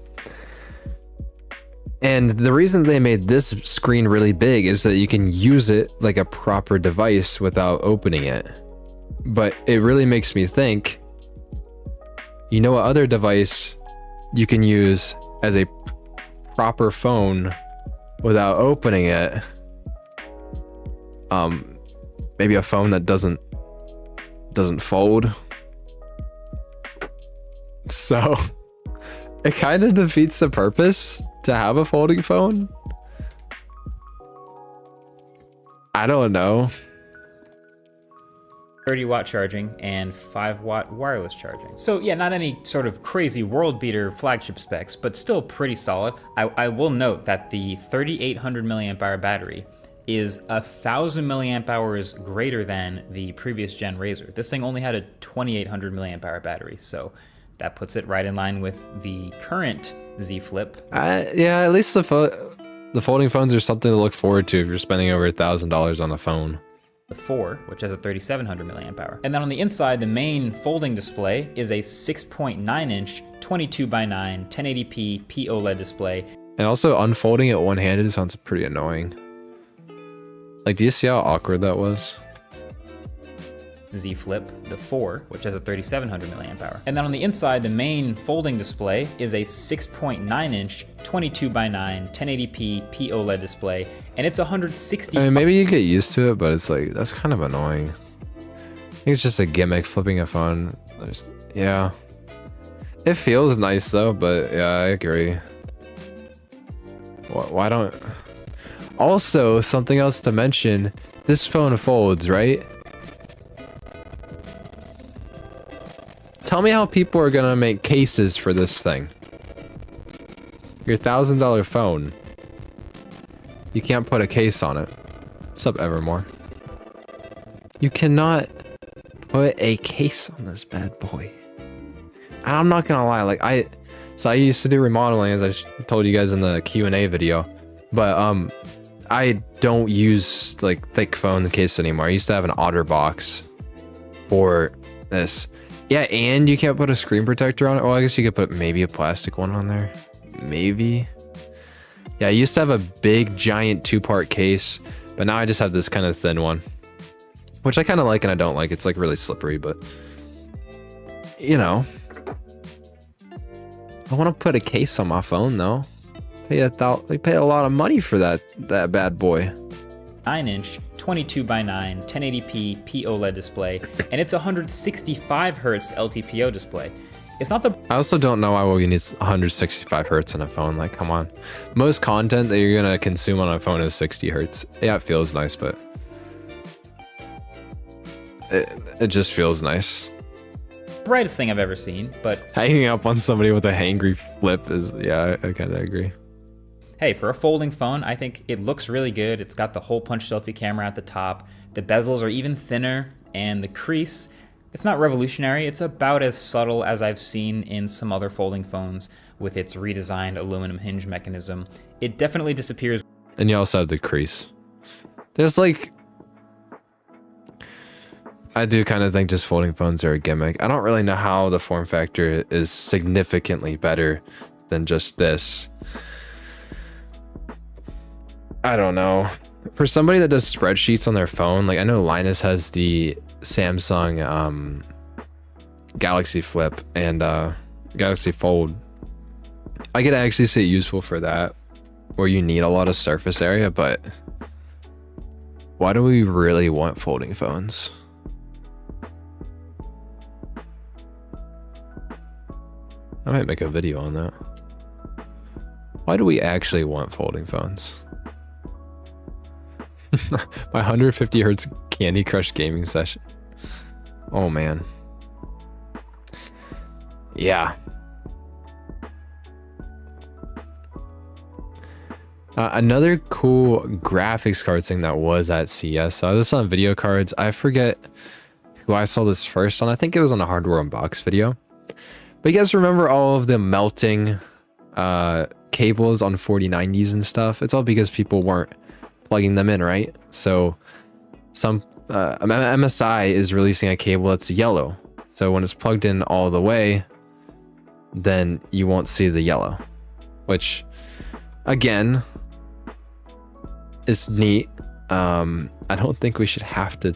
And the reason they made this screen really big is that you can use it like a proper device without opening it. But it really makes me think, you know what other device you can use as a proper phone without opening it? Maybe a phone that doesn't fold. So it kind of defeats the purpose to have a folding phone. I don't know. 30-watt charging and 5-watt wireless charging. So yeah, not any sort of crazy world beater flagship specs, but still pretty solid. I will note that the 3,800 milliamp hour battery is 1,000 milliamp hours greater than the previous gen RAZR. This thing only had a 2,800 milliamp hour battery, so that puts it right in line with the current Z Flip. Yeah, at least the folding phones are something to look forward to if you're spending over $1,000 on a phone. The 4, which has a 3,700 milliamp hour. And then on the inside, the main folding display is a 6.9-inch 22:9 1080p POLED display. And also unfolding it one-handed sounds pretty annoying. Like, do you see how awkward that was? Z Flip, the 4, which has a 3,700 milliamp hour. And then on the inside, the main folding display is a 6.9-inch 22:9 1080p POLED display, and it's 160. I mean, maybe you get used to it, but it's like, that's kind of annoying. I think it's just a gimmick, flipping a phone. Yeah. It feels nice though, but yeah, I agree. Why don't... Also, something else to mention, this phone folds, right? Tell me how people are gonna make cases for this thing. Your $1,000 phone. You can't put a case on it. What's up, Evermore? You cannot put a case on this bad boy. And I'm not gonna lie, like I used to do remodeling, as I told you guys in the Q&A video, but I don't use like thick phone case anymore. I used to have an OtterBox for this. Yeah, and you can't put a screen protector on it. Well, I guess you could put maybe a plastic one on there. Maybe. Yeah, I used to have a big, giant 2-part case, but now I just have this kind of thin one. Which I kind of like and I don't like. It's like really slippery, but... You know. I want to put a case on my phone, though. They pay a lot of money for that bad boy. 9-inch, 22:9, 1080p POLED display, and it's 165 Hz LTPO display. It's not the... I also don't know why we need 165 Hz on a phone. Like, come on. Most content that you're gonna consume on a phone is 60 Hz. Yeah, it feels nice, but... It just feels nice. brightest thing I've ever seen, but... Hanging up on somebody with a hangry flip is... Yeah, I kind of agree. Hey, for a folding phone, I think it looks really good. It's got the hole punch selfie camera at the top. The bezels are even thinner, and the crease, it's not revolutionary. It's about as subtle as I've seen in some other folding phones with its redesigned aluminum hinge mechanism. It definitely disappears. And you also have the crease. There's like... I do kind of think just folding phones are a gimmick. I don't really know how the form factor is significantly better than just this. I don't know. For somebody that does spreadsheets on their phone, like I know Linus has the Samsung Galaxy Flip and Galaxy Fold. I could actually see it useful for that, where you need a lot of surface area, but why do we really want folding phones? I might make a video on that. Why do we actually want folding phones? My 150 hertz Candy Crush gaming session. Oh man. Yeah. Another cool graphics card thing that was at CES. So this on video cards. I forget who I saw this first on. I think it was on a hardware unbox video. But you guys remember all of the melting cables on 4090s and stuff? It's all because people weren't plugging them in, right? So some MSI is releasing a cable that's yellow. So when it's plugged in all the way, then you won't see the yellow, which again is neat. I don't think we should have to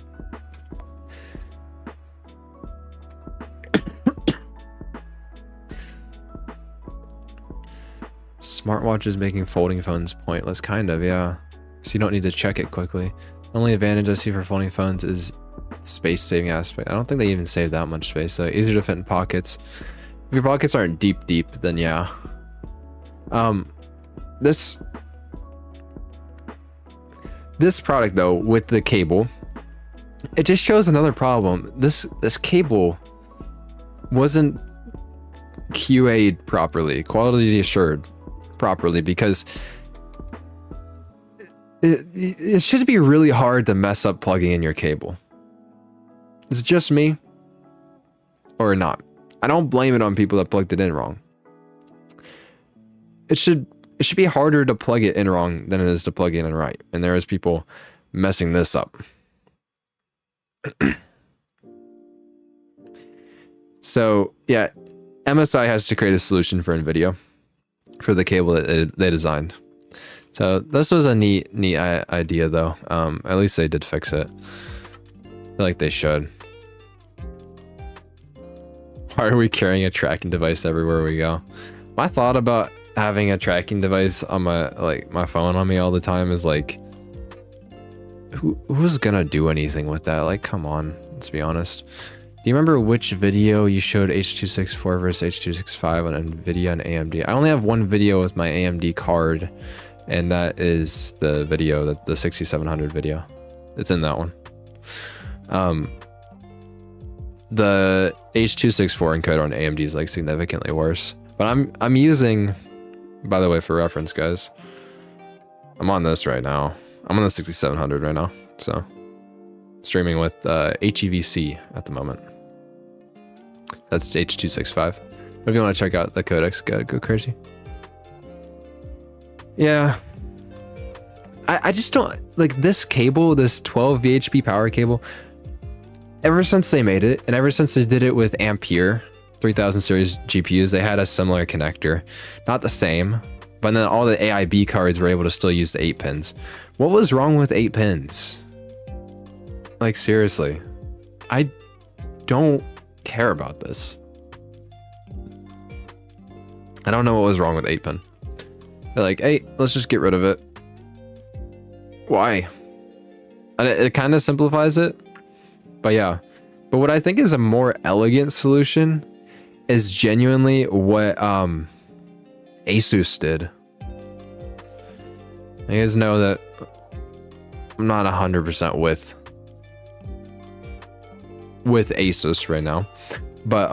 smartwatches making folding phones pointless, kind of, yeah. So you don't need to check it quickly. The only advantage I see for folding phones is space saving aspect. I don't think they even save that much space, so easier to fit in pockets. If your pockets aren't deep, then yeah. This product though, with the cable, it just shows another problem. This cable wasn't QA'd properly, quality assured properly, because it should be really hard to mess up plugging in your cable. Is it just me or not? I don't blame it on people that plugged it in wrong. It should be harder to plug it in wrong than it is to plug it in right, and there is people messing this up. So yeah, MSI has to create a solution for Nvidia for the cable that they designed. So this was a neat idea though. At least they did fix it. I feel like they should. Why are we carrying a tracking device everywhere we go? My thought about having a tracking device on my phone on me all the time is like, who's gonna do anything with that? Like, come on, let's be honest. Do you remember which video you showed H.264 versus H.265 on Nvidia and AMD? I only have one video with my AMD card and that is the video, that the 6700 video. It's in that one. The H.264 encoder on AMD is like significantly worse, but I'm using, by the way, for reference, guys, I'm on this right now. I'm on the 6700 right now, so streaming with HEVC at the moment. That's H.265. If you want to check out the codecs, go crazy. Yeah. I just don't like this cable, this 12 VHP power cable. Ever since they made it, and ever since they did it with Ampere 3000 series GPUs, they had a similar connector. Not the same, but then all the AIB cards were able to still use the 8 pins. What was wrong with 8 pins? Like, seriously. I don't care about this. I don't know what was wrong with 8 pin. They're like, hey, let's just get rid of it. Why? And it kind of simplifies it. But yeah, but what I think is a more elegant solution is genuinely what Asus did. You guys know that I'm not 100% with Asus right now, but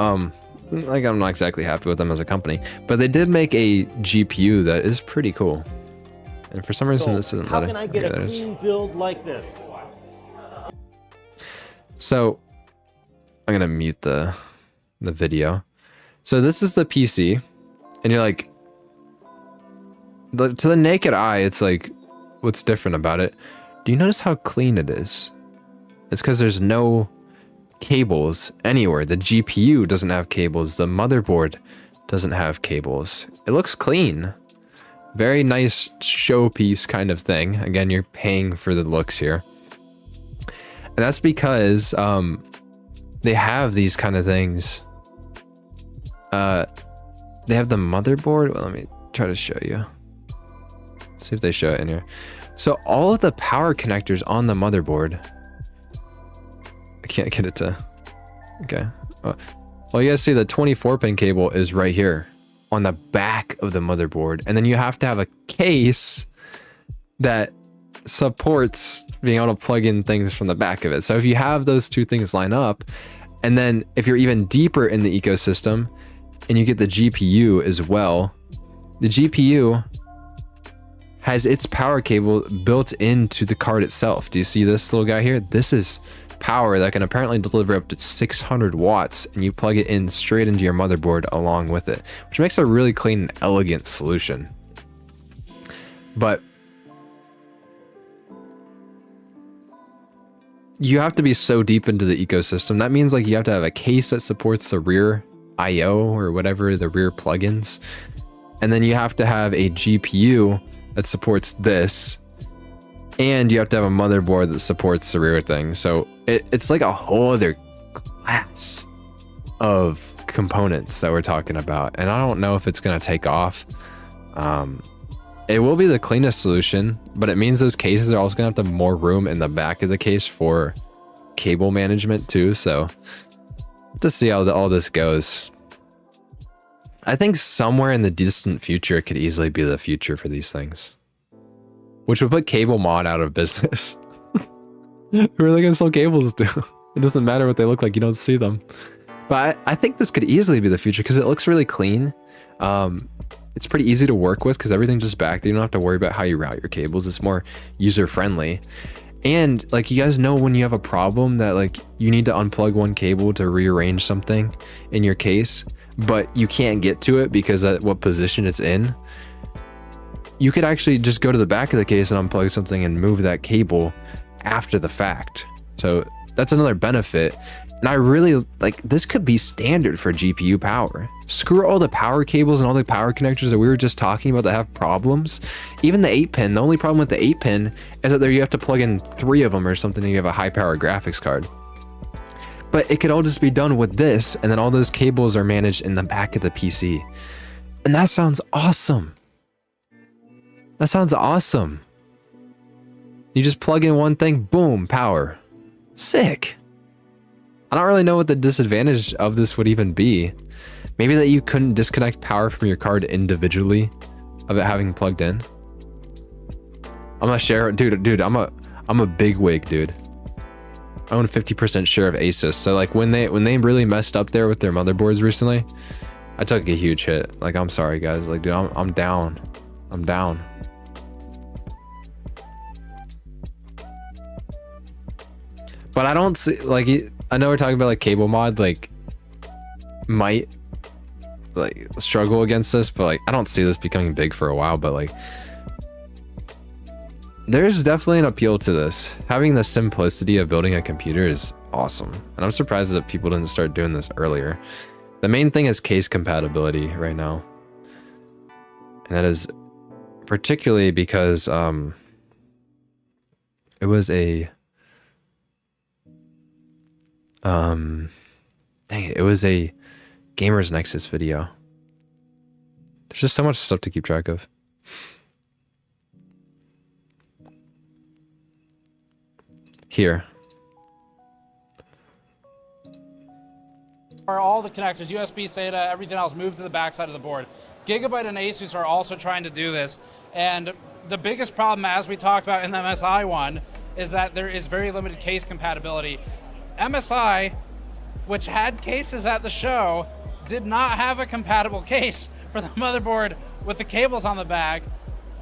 like I'm not exactly happy with them as a company. But they did make a GPU that is pretty cool, and for some reason this isn't. How can I get a clean build like this? So I'm gonna mute the video. So this is the PC, and you're like, to the naked eye, it's like, what's different about it? Do you notice how clean it is? It's because there's no cables anywhere. The GPU doesn't have cables. The motherboard doesn't have cables. It looks clean. Very nice showpiece kind of thing. Again, you're paying for the looks here. And that's because they have these kind of things. They have the motherboard. Well, let me try to show you. Let's see if they show it in here. So all of the power connectors on the motherboard. I can't get it to. Okay. Well, you guys see the 24-pin cable is right here on the back of the motherboard, and then you have to have a case that supports being able to plug in things from the back of it. So if you have those two things line up, and then if you're even deeper in the ecosystem and you get the GPU as well, the GPU has its power cable built into the card itself. Do you see this little guy here? This is power that can apparently deliver up to 600 watts, and you plug it in straight into your motherboard along with it, which makes a really clean and elegant solution. But you have to be so deep into the ecosystem. That means like you have to have a case that supports the rear IO or whatever, the rear plugins. And then you have to have a GPU that supports this. And you have to have a motherboard that supports the rear thing. So it's like a whole other class of components that we're talking about. And I don't know if it's going to take off. It will be the cleanest solution, but it means those cases are also going to have more room in the back of the case for cable management too. So to see how all this goes. I think somewhere in the distant future, it could easily be the future for these things, which would put cable mod out of business. Who are they going to sell cables to? It doesn't matter what they look like. You don't see them. But I think this could easily be the future because it looks really clean. It's pretty easy to work with because everything's just back there. You don't have to worry about how you route your cables. It's more user friendly. And like, you guys know when you have a problem that like you need to unplug one cable to rearrange something in your case, but you can't get to it because of what position it's in. You could actually just go to the back of the case and unplug something and move that cable after the fact. So that's another benefit. And I really like, this could be standard for GPU power. Screw all the power cables and all the power connectors that we were just talking about that have problems. Even the 8-pin, the only problem with the 8-pin is that there you have to plug in 3 of them or something and you have a high power graphics card. But it could all just be done with this, and then all those cables are managed in the back of the PC. And that sounds awesome. That sounds awesome. You just plug in one thing, boom, power. Sick. I don't really know what the disadvantage of this would even be. Maybe that you couldn't disconnect power from your card individually of it having plugged in. I'm a share, dude. I'm a big wig, dude. I own 50% share of Asus. So like when they really messed up there with their motherboards recently, I took a huge hit. Like, I'm sorry guys. Like, dude, I'm down. I'm down. But I don't see, like, I know we're talking about like cable mod, like might like struggle against this, but like I don't see this becoming big for a while. But like there's definitely an appeal to this. Having the simplicity of building a computer is awesome, and I'm surprised that people didn't start doing this earlier. The main thing is case compatibility right now, and that is particularly because it was a it was a Gamers Nexus video. There's just so much stuff to keep track of. Here. Are all the connectors, USB, SATA, everything else moved to the backside of the board. Gigabyte and Asus are also trying to do this, and the biggest problem, as we talked about in the MSI one, is that there is very limited case compatibility. MSI, which had cases at the show, did not have a compatible case for the motherboard with the cables on the back,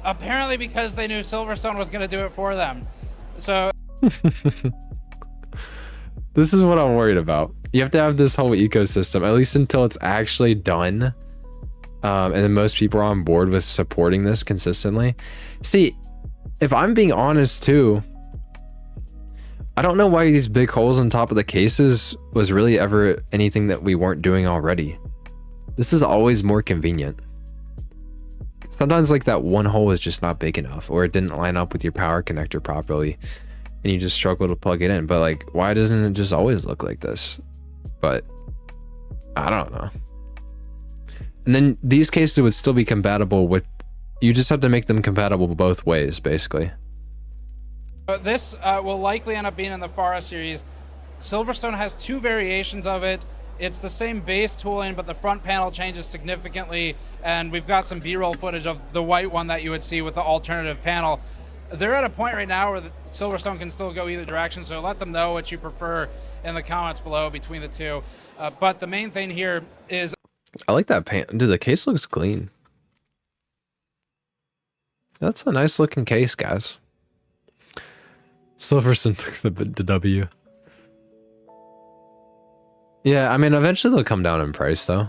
apparently because they knew Silverstone was going to do it for them. So this is what I'm worried about. You have to have this whole ecosystem, at least until it's actually done. And then most people are on board with supporting this consistently. See, if I'm being honest too, I don't know why these big holes on top of the cases was really ever anything that we weren't doing already. This is always more convenient. Sometimes like that one hole is just not big enough, or it didn't line up with your power connector properly, and you just struggle to plug it in. But like, why doesn't it just always look like this? But I don't know. And then these cases would still be compatible with, you just have to make them compatible both ways, basically. this will likely end up being in the Farah series. Silverstone has two variations of it. It's the same base tooling, but the front panel changes significantly, and we've got some B-roll footage of the white one that you would see with the alternative panel. They're at a point right now where Silverstone can still go either direction, so let them know what you prefer in the comments below between the two. But the main thing here is... I like that pan. Dude, the case looks clean. That's a nice looking case, guys. Silverstone took the W. Yeah, I mean, eventually they'll come down in price, though.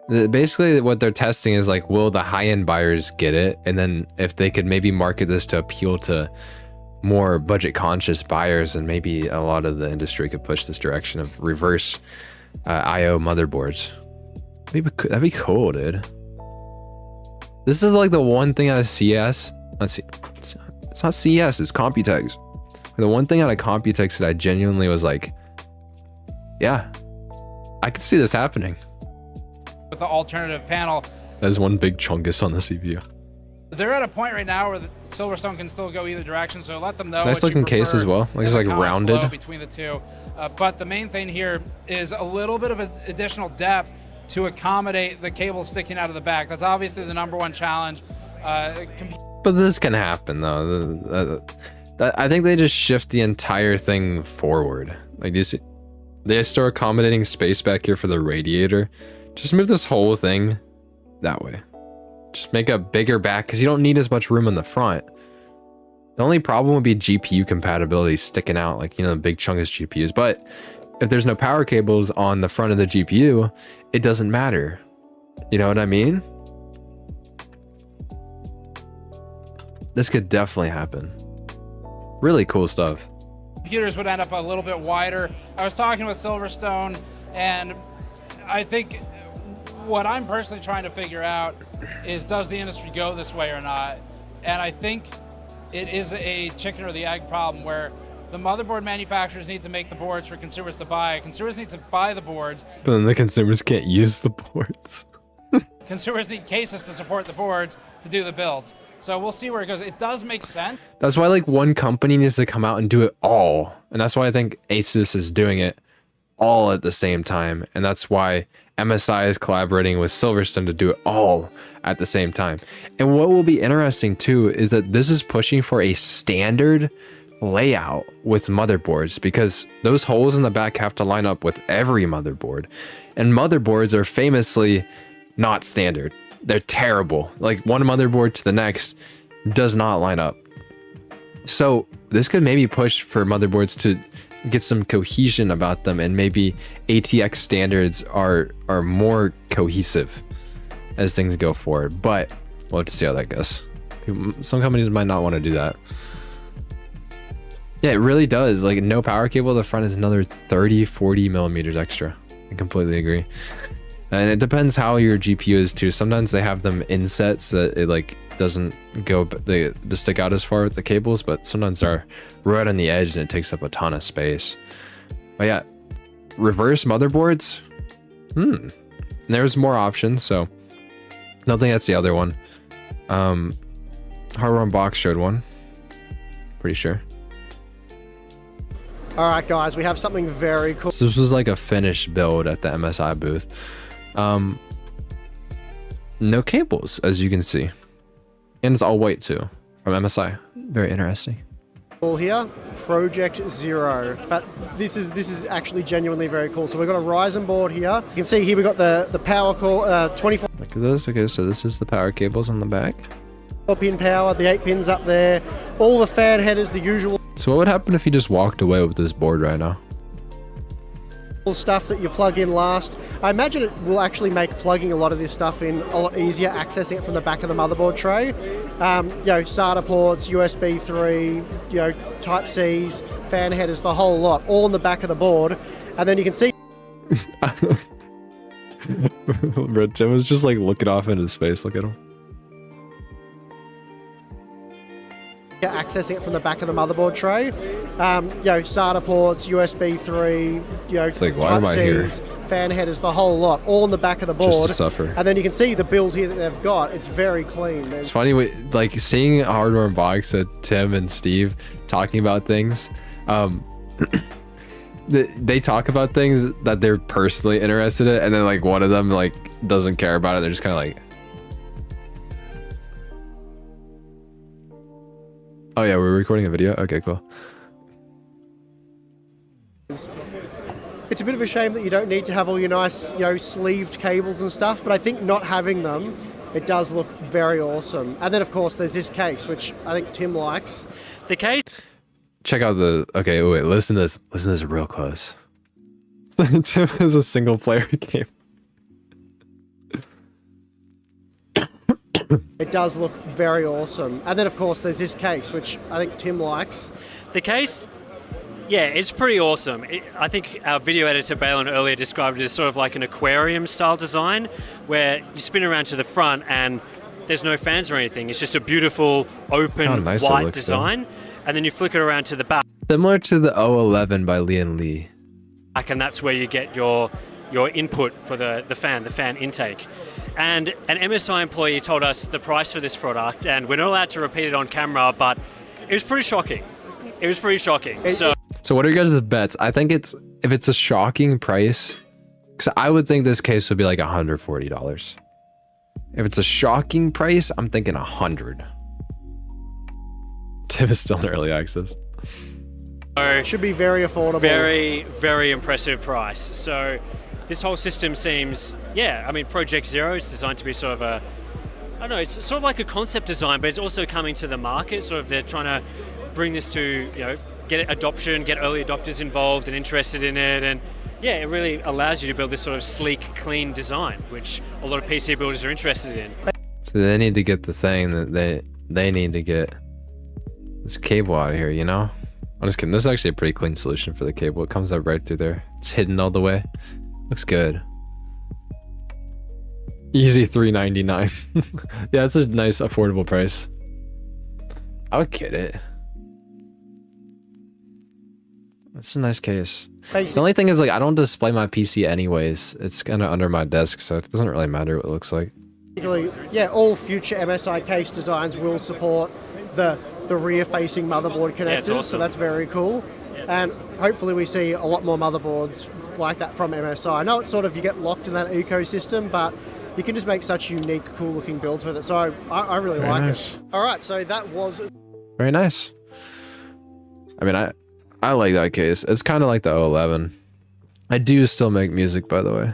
Basically, what they're testing is like, will the high-end buyers get it? And then if they could maybe market this to appeal to more budget-conscious buyers, and maybe a lot of the industry could push this direction of reverse I/O motherboards. That'd be cool, dude. This is like the one thing out of CS. Let's see. It's not CS, it's Computex. The one thing out of Computex that I genuinely was like, yeah, I could see this happening. With the alternative panel. That is one big chungus on the CPU. They're at a point right now where Silverstone can still go either direction, so let them know. Nice looking case as well. Like it's like rounded between the two. But the main thing here is a little bit of additional depth to accommodate the cable sticking out of the back. That's obviously the #1 challenge. But this can happen though. I think they just shift the entire thing forward. Like, do you see? They start accommodating space back here for the radiator. Just move this whole thing that way. Just make a bigger back because you don't need as much room in the front. The only problem would be GPU compatibility sticking out, like, you know, the big chungus GPUs. But if there's no power cables on the front of the GPU, it doesn't matter. You know what I mean? This could definitely happen. Really cool stuff. Computers would end up a little bit wider. I was talking with Silverstone, and I think what I'm personally trying to figure out is, does the industry go this way or not? And I think it is a chicken or the egg problem where the motherboard manufacturers need to make the boards for consumers to buy. Consumers need to buy the boards. But then the consumers can't use the boards. Consumers need cases to support the boards to do the builds. So we'll see where it goes. It does make sense. That's why like one company needs to come out and do it all. And that's why I think Asus is doing it all at the same time. And that's why MSI is collaborating with Silverstone to do it all at the same time. And what will be interesting too is that this is pushing for a standard layout with motherboards, because those holes in the back have to line up with every motherboard. And motherboards are famously not standard. They're terrible. Like one motherboard to the next does not line up. So this could maybe push for motherboards to get some cohesion about them, and maybe ATX standards are more cohesive as things go forward. But we'll have to see how that goes. Some companies might not want to do that. Yeah, it really does. Like no power cable at the front is another 30-40 millimeters extra. I completely agree. And it depends how your GPU is too. Sometimes they have them inset so that it like doesn't go the stick out as far with the cables, but sometimes they're right on the edge and it takes up a ton of space. But yeah, reverse motherboards. There's more options, so I don't think that's the other one. Hardware Unbox showed one. Pretty sure. All right, guys, we have something very cool. So this was like a finished build at the MSI booth. No cables, as you can see, and it's all white too from MSI. Very interesting. Here, Project Zero, but this is actually genuinely very cool. So we've got a Ryzen board here. You can see here we've got the power core 24. Look at this. Okay, so this is the power cables on the back. 4-pin power, the 8 pins up there, all the fan headers, the usual. So what would happen if you just walked away with this board right now? Stuff that you plug in last. I imagine it will actually make plugging a lot of this stuff in a lot easier, accessing it from the back of the motherboard tray. You know, SATA ports, USB 3, you know, Type Cs, fan headers, the whole lot, all on the back of the board. And then you can see. Bro, Tim was just like looking off into space. Look at him. Accessing it from the back of the motherboard tray. You know, SATA ports, USB 3, you know, it's like, why Type am I here? Cs, fan headers, the whole lot, all on the back of the board. Just to suffer. And then you can see the build here that they've got. It's very clean. It's funny, like seeing Hardware Unbox at Tim and Steve talking about things. They talk about things that they're personally interested in, and then like one of them like doesn't care about it. They're just kind of like, oh yeah, we're recording a video. Okay, cool. It's a bit of a shame that you don't need to have all your nice, you know, sleeved cables and stuff, but I think not having them, it does look very awesome. And then of course there's this case, which I think Tim likes. The case. Check out the. Okay, wait. Listen to this. Listen to this real close. Tim has a single player game. It does look very awesome. And then of course there's this case, which I think Tim likes. The case, yeah, it's pretty awesome. I think our video editor Balin earlier described it as sort of like an aquarium style design, where you spin around to the front and there's no fans or anything. It's just a beautiful open nice white looks, design. And then you flick it around to the back. Similar to the 011 by Lian Li. And that's where you get your input for the fan intake. And an MSI employee told us the price for this product, and we're not allowed to repeat it on camera, but it was pretty shocking. It was pretty shocking. So what are you guys' bets? I think if it's a shocking price, because I would think this case would be like $140. If it's a shocking price, I'm thinking 100. Tim is still in early access. It should be very affordable. Very, very impressive price. So this whole system seems, yeah, I mean, Project Zero is designed to be sort of a, I don't know, it's sort of like a concept design, but it's also coming to the market. Sort of they're trying to bring this to, you know, get adoption, get early adopters involved and interested in it. And yeah, it really allows you to build this sort of sleek, clean design, which a lot of PC builders are interested in. So they need to get the thing that they need to get this cable out of here, you know? I'm just kidding. This is actually a pretty clean solution for the cable. It comes out right through there. It's hidden all the way. Looks good. Easy $399. Yeah, that's a nice affordable price. I would get it. That's a nice case. The only thing is, like, I don't display my PC anyways. It's kind of under my desk, so it doesn't really matter what it looks like. Yeah, all future MSI case designs will support the rear-facing motherboard connectors, awesome. so that's very cool. And hopefully we see a lot more motherboards like that from MSI. I know it's sort of, you get locked in that ecosystem, but you can just make such unique, cool looking builds with it. So I really Very like nice. it. All right, so that was... Very nice. I mean, I like that case. It's kind of like the 011. I do still make music, by the way.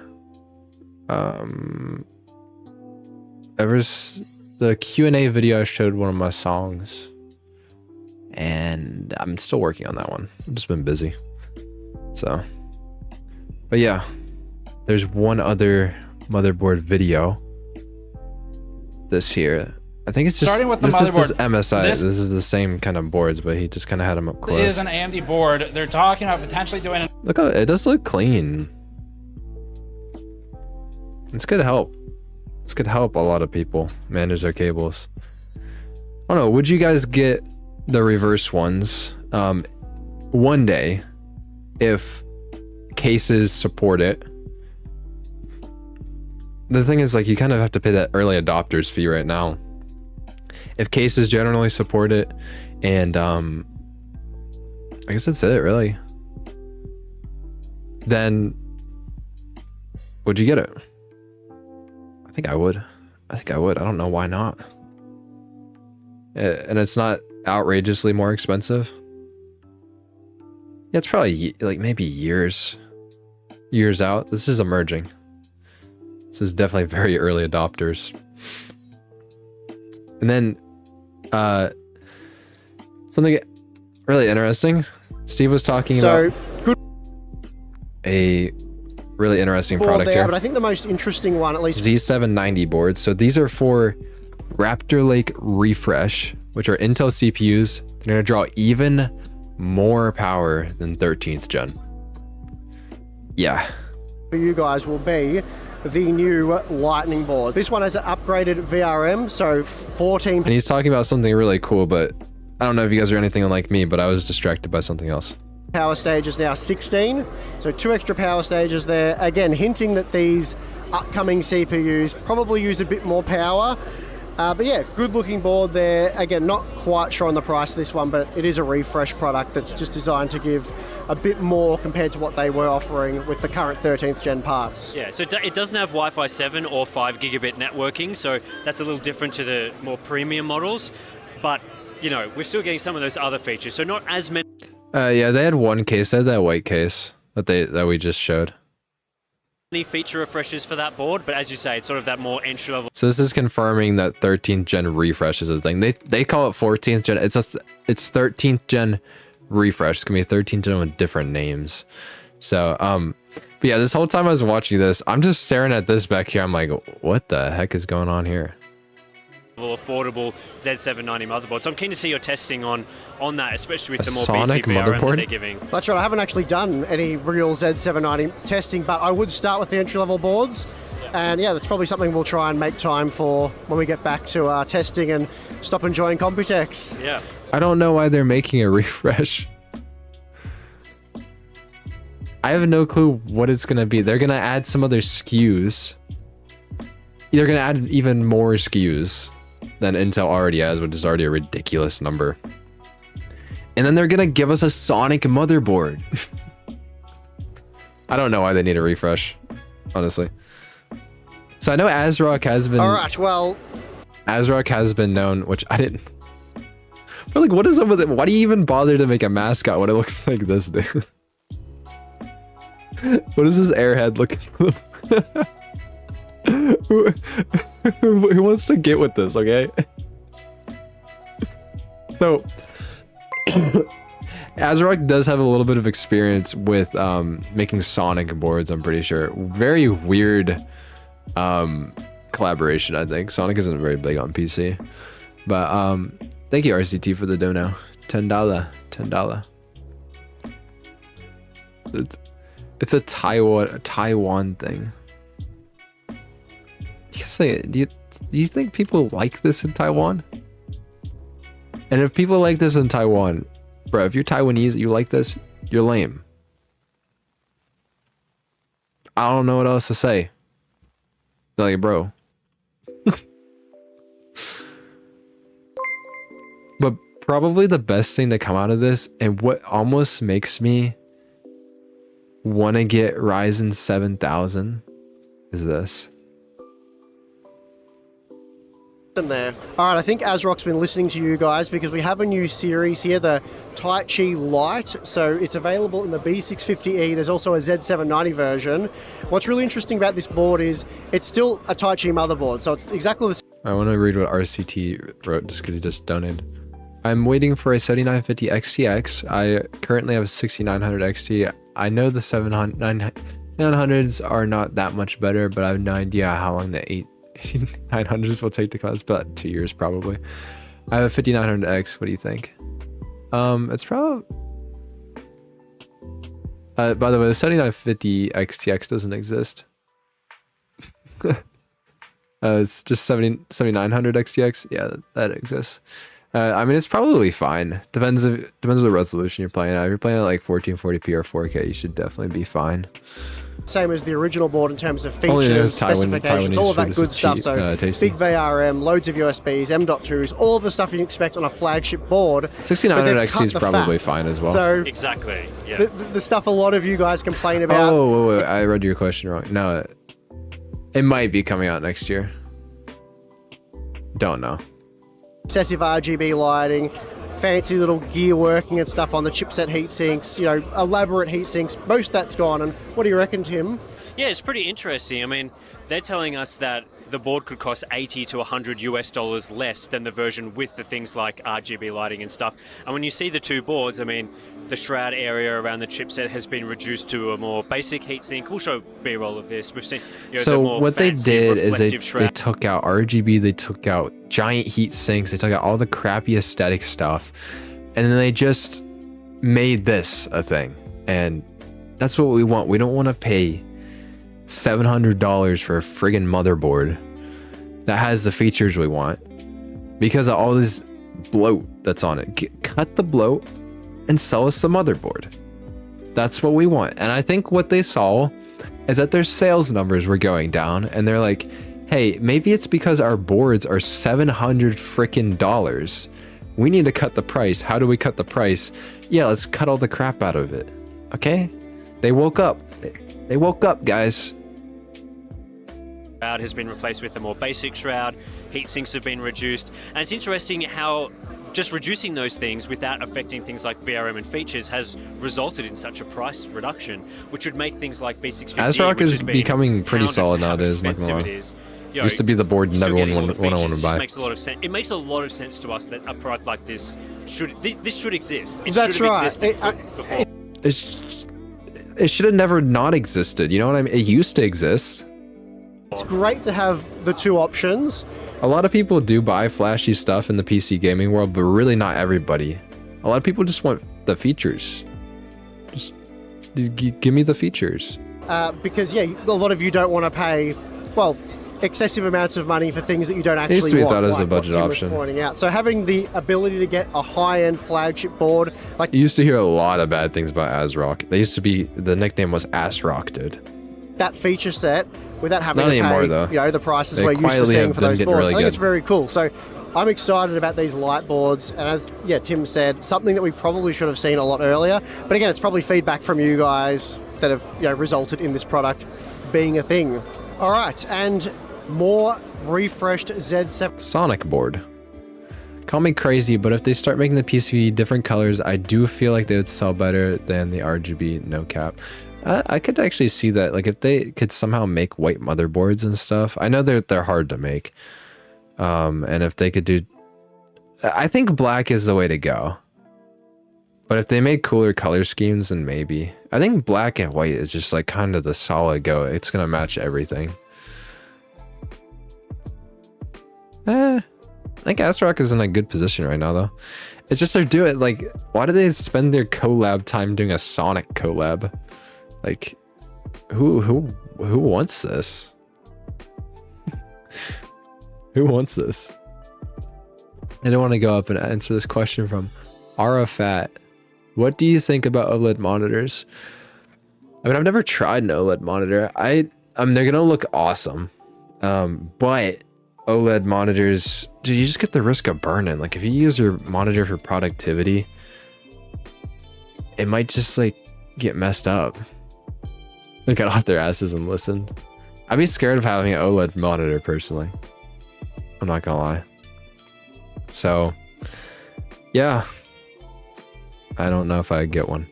The Q&A video I showed one of my songs, and I'm still working on that one. I've just been busy. So, but yeah, there's one other motherboard video this year. I think it's just Starting with the this motherboard. is MSI. This This is the same kind of boards, but he just kind of had them up It close. is an AMD board. They're talking about potentially doing an Look, it does look clean. It's good help. This could help a lot of people manage their cables. I don't know. Would you guys get the reverse ones one day if cases support it? The thing is, like, you kind of have to pay that early adopters fee right now. If cases generally support it, and I guess that's it, really. Then would you get it? I think I would. I think I would. I don't know why not. And it's not outrageously more expensive. Yeah, it's probably like maybe years out. This is emerging. This is definitely very early adopters. And then something really interesting. Steve was talking about a really interesting product there, here. but I think the most interesting one, at least... Z790 boards. So these are for Raptor Lake Refresh, which are Intel CPUs. They're going to draw even more power than 13th gen. Yeah. For you guys will be the new Lightning board. This one has an upgraded VRM, so 14... And he's talking about something really cool, but I don't know if you guys are anything like me, but I was distracted by something else. Power stage is now 16, so 2 extra power stages there. Again, hinting that these upcoming CPUs probably use a bit more power. But yeah, good looking board there. Again, not quite sure on the price of this one, but it is a refresh product that's just designed to give a bit more compared to what they were offering with the current 13th gen parts. Yeah, so it doesn't have Wi-Fi 7 or 5 gigabit networking, so that's a little different to the more premium models. But, you know, we're still getting some of those other features, so not as many... Yeah, they had one case. They had that white case that we just showed. Any feature refreshes for that board, but as you say, it's sort of that more entry level. So this is confirming that 13th gen refresh is a thing. They call it 14th gen. It's 13th gen refresh. It's gonna be 13th gen with different names. So but yeah, this whole time I was watching this, I'm just staring at this back here. I'm like, what the heck is going on here? Affordable Z790 motherboard. So I'm keen to see your testing on that, especially with A the more Sonic beefy VRM that motherboard? they're giving. That's right, I haven't actually done any real Z790 testing, but I would start with the entry-level boards. And yeah, that's probably something we'll try and make time for when we get back to testing and stop enjoying Computex. Yeah. I don't know why they're making a refresh. I have no clue what it's gonna be. They're gonna add some other SKUs. They're gonna add even more SKUs than Intel already has, which is already a ridiculous number. And then they're gonna give us a Sonic motherboard. I don't know why they need a refresh, honestly. So I know ASRock has been... Alright, well... ASRock has been known, which I didn't... But like, what is up with it? Why do you even bother to make a mascot when it looks like this, dude? What is this airhead looking for? Who wants to get with this, okay? So, ASRock does have a little bit of experience with making Sonic boards, I'm pretty sure. Very weird collaboration, I think. Sonic isn't very big on PC. But thank you, RCT, for the dono. $10. It's a Taiwan thing. Do you think people like this in Taiwan? And if people like this in Taiwan, bro, if you're Taiwanese, you like this, you're lame. I don't know what else to say. Like, bro. But probably the best thing to come out of this, and what almost makes me want to get Ryzen 7000 is this. There. All right, I think ASRock's been listening to you guys because we have a new series here, the Tai Chi Lite. So it's available in the B650E. There's also a Z790 version. What's really interesting about this board is it's still a Tai Chi motherboard. So it's exactly the same. I want to read what RCT wrote just because he just donated. I'm waiting for a 7950 XTX. I currently have a 6900 XT. I know the 900s are not that much better, but I have no idea how long the 900s will take to come. It's about 2 years probably. I have a 5900X. What do you think? It's probably by the way, the 7950 XTX doesn't exist. It's just 7900 XTX. Yeah, that exists. I mean, it's probably fine. Depends on the resolution you're playing at. If you're playing at like 1440p or 4K, you should definitely be fine. Same as the original board in terms of features, specifications, all of that good stuff. So big VRM, loads of USBs, M.2s, all of the stuff you expect on a flagship board. 6900 XT is probably fine as well. So exactly. Yeah. The stuff a lot of you guys complain about. Oh, wait, I read your question wrong. No, it might be coming out next year. Don't know. Excessive RGB lighting, fancy little gear working and stuff on the chipset heat sinks, you know, elaborate heat sinks. Most of that's gone. And what do you reckon, Tim? Yeah, it's pretty interesting. I mean, they're telling us that the board could cost 80 to 100 US dollars less than the version with the things like RGB lighting and stuff. And when you see the two boards, I mean, the shroud area around the chipset has been reduced to a more basic heatsink. We'll show B-roll of this. We've seen, you know, so the more what they fancy, did is they shroud. took out RGB, they took out giant heat sinks, they took out all the crappy aesthetic stuff, and then they just made this a thing. And that's what we want. We don't want to pay $700 for a friggin' motherboard that has the features we want because of all this bloat that's on it. Cut the bloat and sell us the motherboard. That's what we want. And I think what they saw is that their sales numbers were going down, and they're like, hey, maybe it's because our boards are $700 frickin' dollars. We need to cut the price. How do we cut the price? Yeah, let's cut all the crap out of it. Okay? They woke up. They woke up, guys. Shroud has been replaced with a more basic shroud. Heat sinks have been reduced. And it's interesting how just reducing those things without affecting things like VRM and features has resulted in such a price reduction, which would make things like B650. ASRock is becoming pretty solid nowadays. Used to be the board everyone wanted to buy. Makes a lot of sense. It makes a lot of sense to us that a product like this should exist. It That's right. It should have never not existed. You know what I mean? It used to exist. It's great to have the two options. A lot of people do buy flashy stuff in the PC gaming world, but really not everybody. A lot of people just want the features. Just give me the features. Because, yeah, a lot of you don't want to pay, well, excessive amounts of money for things that you don't actually want. It used to be thought as a budget option. Pointing out. So having the ability to get a high-end flagship board, like you used to hear a lot of bad things about ASRock. They used to be, the nickname was ASRock, dude. That feature set without having Not to anymore, pay, though. you know, the prices we're used to seeing for those boards. Really I think it's very cool. So I'm excited about these light boards, and as Tim said, something that we probably should have seen a lot earlier. But again, it's probably feedback from you guys that have resulted in this product being a thing. All right, and more refreshed Z7 Sonic board. Call me crazy, but if they start making the PCB different colors, I do feel like they would sell better than the RGB no cap. I could actually see that, like if they could somehow make white motherboards and stuff. I know they're hard to make, and if they could do, I think black is the way to go. But if they make cooler color schemes, then maybe. I think black and white is just like kind of the solid go. It's gonna match everything. I think ASRock is in a good position right now, though. It's just they're doing like, why do they spend their collab time doing a Sonic collab? Like, who wants this? Who wants this? I don't want to go up and answer this question from Arafat. What do you think about OLED monitors? I mean, I've never tried an OLED monitor. They're gonna look awesome, but OLED monitors, dude, you just get the risk of burning. Like if you use your monitor for productivity, it might just like get messed up. They got off their asses and listened. I'd be scared of having an OLED monitor personally. I'm not gonna lie. So, yeah. I don't know if I'd get one.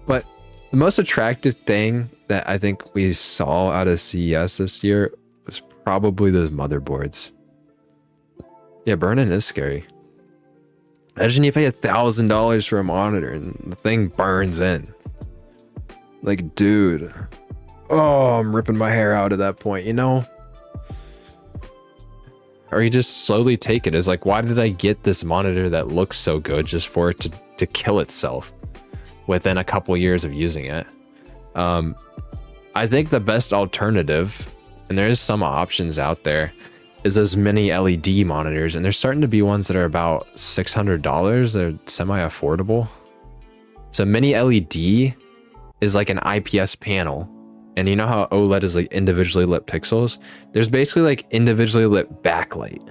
But the most attractive thing that I think we saw out of CES this year was probably those motherboards. Yeah, burn-in is scary. Imagine you pay $1,000 for a monitor and the thing burns in. Like, dude. Oh, I'm ripping my hair out at that point, you know? Or you just slowly take it as like, why did I get this monitor that looks so good just for it to kill itself within a couple years of using it? I think the best alternative, and there's some options out there, is those mini LED monitors, and there's starting to be ones that are about $600. They're semi-affordable. So mini LED is like an IPS panel, and you know how OLED is like individually lit pixels? There's basically like individually lit backlight.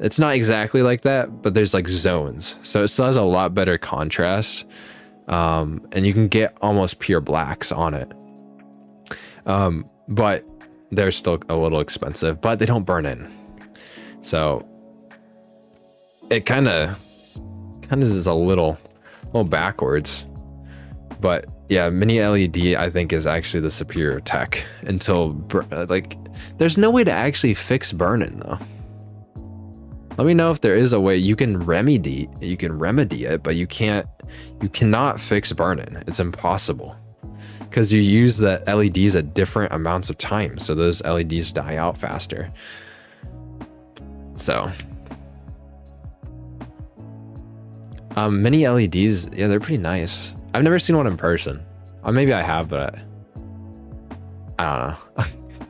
It's not exactly like that, but there's like zones, so it still has a lot better contrast, and you can get almost pure blacks on it. But they're still a little expensive, but they don't burn in. So it kind of is a little backwards. But yeah, mini LED I think is actually the superior tech until like there's no way to actually fix burn-in though. Let me know if there is a way you can remedy it, but you cannot fix burn-in. It's impossible. Because you use the LEDs at different amounts of time, so those LEDs die out faster. So, mini LEDs, yeah, they're pretty nice. I've never seen one in person. Maybe I have, but I don't know.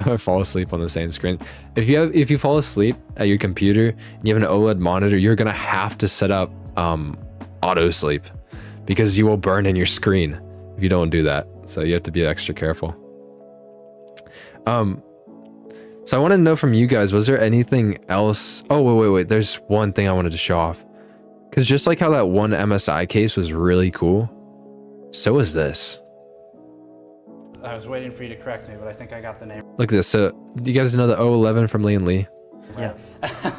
I fall asleep on the same screen. If you fall asleep at your computer and you have an OLED monitor, you're gonna have to set up auto sleep, because you will burn in your screen if you don't do that. So you have to be extra careful. So I want to know from you guys, was there anything else? Oh, wait. There's one thing I wanted to show off. Because just like how that one MSI case was really cool, so is this. I was waiting for you to correct me, but I think I got the name. Look at this. So do you guys know the 011 from Lian Li? Yeah.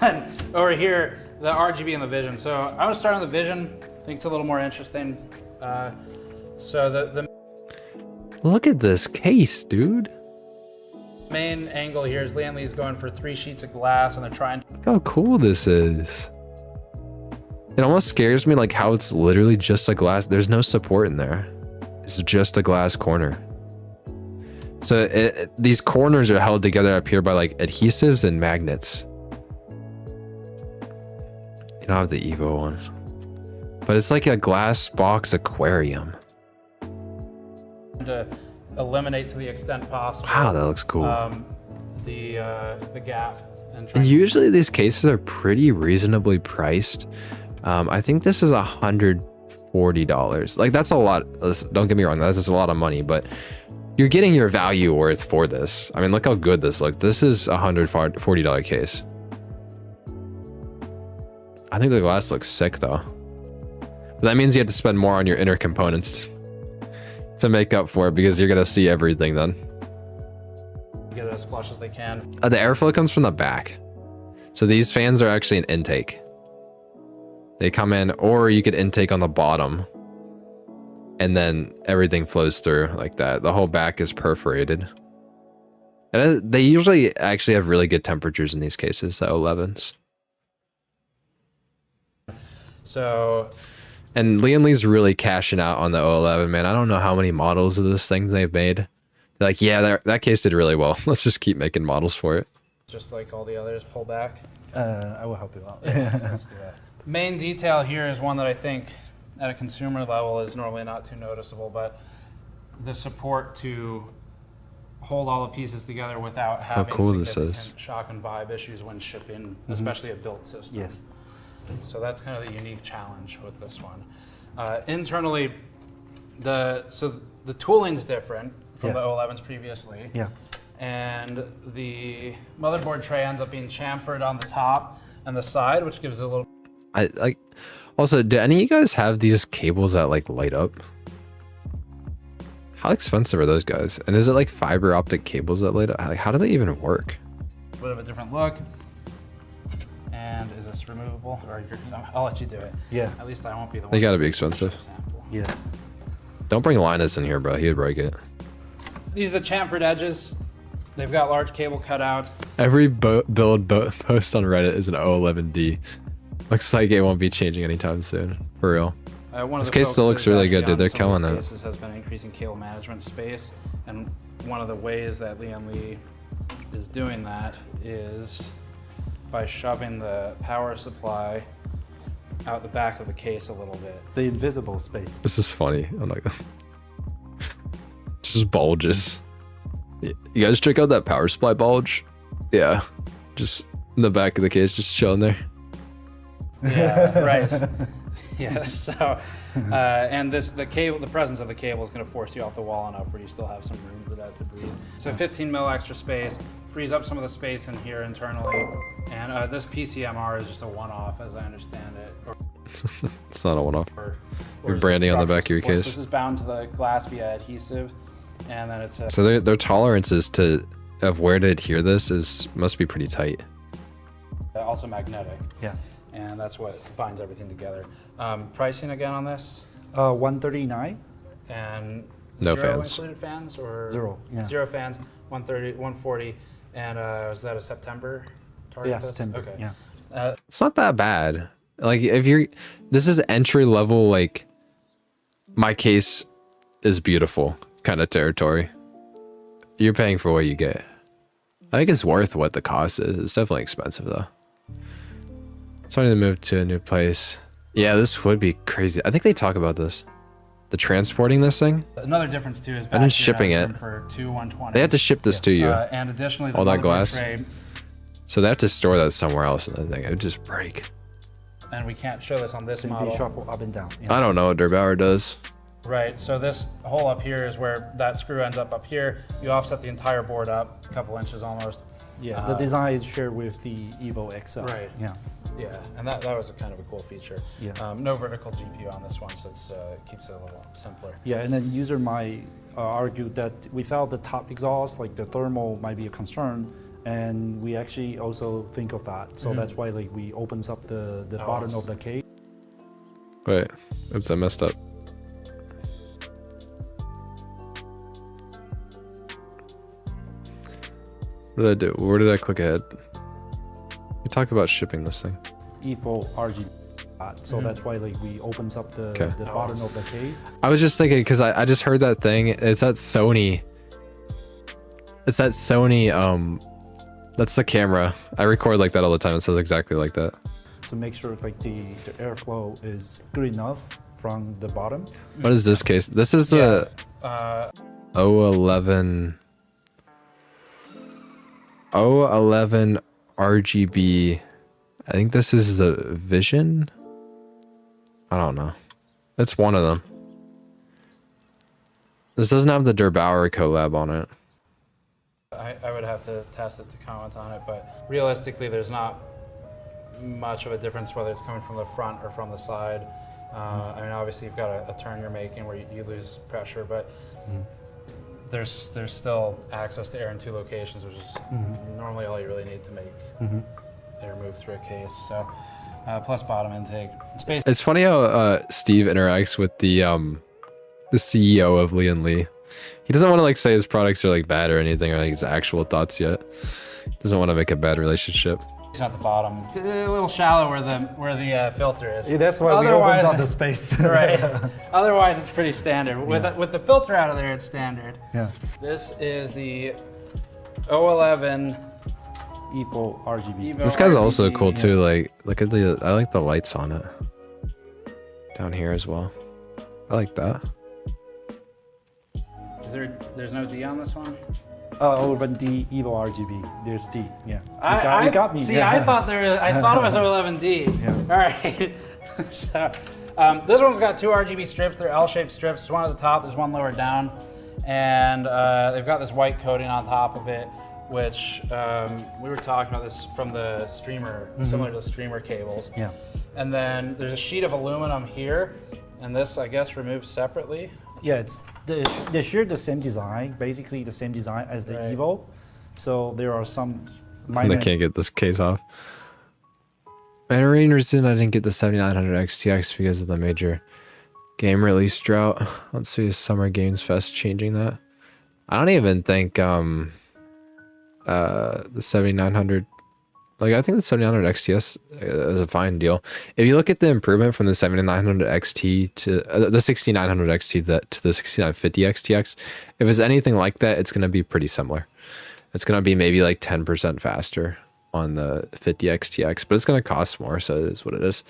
And over here, the RGB and the Vision. So I want to start on the Vision. I think it's a little more interesting. So the Look at this case, dude. main angle here is Lian Li's going for 3 sheets of glass, and they're trying to... Look how cool this is. It almost scares me, like how it's literally just a glass. There's no support in there. It's just a glass corner. So these corners are held together up here by like adhesives and magnets. You don't have the Evo one, but it's like a glass box aquarium. to eliminate to the extent possible. Wow, that looks cool. The gap. And usually these cases are pretty reasonably priced. I think this is $140. Like, that's a lot. Don't get me wrong, that's just a lot of money, but you're getting your value worth for this. I mean, look how good this looks. This is a $140 case. I think the glass looks sick though. But that means you have to spend more on your inner components to make up for it, because you're gonna see everything then. Get it as flush as they can. The airflow comes from the back. So these fans are actually an intake. They come in, or you could intake on the bottom, and then everything flows through like that. The whole back is perforated. And they usually actually have really good temperatures in these cases, the 11s. So... And Lian Li's really cashing out on the 011, man. I don't know how many models of this thing they've made. They're like, yeah, that case did really well. Let's just keep making models for it. Just like all the others, pull back. I will help you out. Yeah, let's do that. Main detail here is one that I think at a consumer level is normally not too noticeable, but the support to hold all the pieces together without having significant shock and vibe issues when shipping, especially a built system. Yes. So that's kind of the unique challenge with this one. Internally, the tooling's different from the 011s previously. Yeah. And the motherboard tray ends up being chamfered on the top and the side, which gives it a little... I like. Also, do any of you guys have these cables that like light up? How expensive are those guys? And is it like fiber optic cables that laid out? Like, how do they even work? A bit of a different look. And is this removable? Or I'll let you do it. Yeah. At least I won't be the one. They gotta be expensive. Yeah. Don't bring Linus in here, bro. He would break it. These are the chamfered edges. They've got large cable cutouts. Every build post on Reddit is an O11D. Looks like it won't be changing anytime soon. For real. This case still looks really good, dude. They're killing it. This has been increasing cable management space, and one of the ways that Lian Li is doing that is by shoving the power supply out the back of the case a little bit. The invisible space. This is funny. I'm like, just bulges. You guys check out that power supply bulge? Yeah, just in the back of the case, just chilling there. Yeah, right. Yeah, so, and the presence of the cable is going to force you off the wall enough where you still have some room for that to breathe. So 15 mil extra space, frees up some of the space in here internally, and this PCMR is just a one-off, as I understand it. It's not a one-off. Your branding on the back of your case. This is bound to the glass via adhesive, and then it's so their tolerances of where to adhere this must be pretty tight. Also magnetic. Yes. And that's what binds everything together. Pricing again on this? 139. And no zero fans. Included fans or zero? Yeah. Zero fans. 130, 140, and was that a September target? Yeah, September. Okay. Yeah. It's not that bad. Like this is entry level. Like my case is beautiful kind of territory. You're paying for what you get. I think it's worth what the cost is. It's definitely expensive though. So I need to move to a new place. Yeah, this would be crazy. I think they talk about this. The transporting this thing. Another difference too is and then shipping it. For two 120s. They have to ship this to you. And additionally, all that glass. Tray, so they have to store that somewhere else, and the thing it would just break. And we can't show this on this model. Be shuffle up and down. Yeah. I don't know what Derbauer does. Right, so this hole up here is where that screw ends up here. You offset the entire board up, a couple inches almost. Yeah, the design is shared with the Evo XL. Right. Yeah. Yeah, and that was a kind of a cool feature. Yeah. No vertical GPU on this one, so it keeps it a little simpler. Yeah, and then user might argue that without the top exhaust, like the thermal might be a concern, and we actually also think of that. So that's why like we opens up the bottom of the case. Wait, oops, I messed up. What did I do? Where did I click ahead? We talk about shipping this thing. Evo RGB. So that's why like we opens up the bottom of the case. I was just thinking because I just heard that thing. It's that Sony. It's that Sony. That's the camera. I record like that all the time. It says exactly like that. To make sure like the airflow is good enough from the bottom. What is this case? This is the O11. O11 RGB. I think this is the Vision. I don't know. It's one of them. This doesn't have the Derbauer collab on it. I would have to test it to comment on it, but realistically there's not much of a difference whether it's coming from the front or from the side. I mean, obviously you've got a turn you're making where you lose pressure, but there's still access to air in two locations, which is normally all you really need to make air move through a case. So plus bottom intake. Space. It's funny how Steve interacts with the CEO of Lian Li. He doesn't want to like say his products are like bad or anything or like his actual thoughts yet. Doesn't want to make a bad relationship. It's at the bottom. It's a little shallow where the filter is. Yeah, that's why we open up the space. Right. Otherwise, it's pretty standard. With the filter out of there, it's standard. Yeah. This is the O11 Evo RGB. This guy's also cool too. Like, look at I like the lights on it. Down here as well. I like that. There's no D on this one? O11D Evo RGB. There's D. Yeah. You got me. See, yeah. I thought it was O11D. Yeah. All right. So this one's got two RGB strips. They're L-shaped strips. There's one at the top. There's one lower down, and they've got this white coating on top of it, which we were talking about this from the streamer, similar to the streamer cables. Yeah. And then there's a sheet of aluminum here, and this I guess removes separately. Yeah, it's they share the same design, basically the same design as the Evo. So there are some minor. I can't get this case off. And main reason I didn't get the 7900 XTX because of the major game release drought. Let's see, is Summer Games Fest changing that? I don't even think the 7900, like I think the 7900 XTS is a fine deal. If you look at the improvement from the 7900 XT to the 6900 XT to the 6950 XTX, if it's anything like that, it's going to be pretty similar. It's going to be maybe like 10% faster on the 50 XTX, but it's going to cost more, so it is what it is.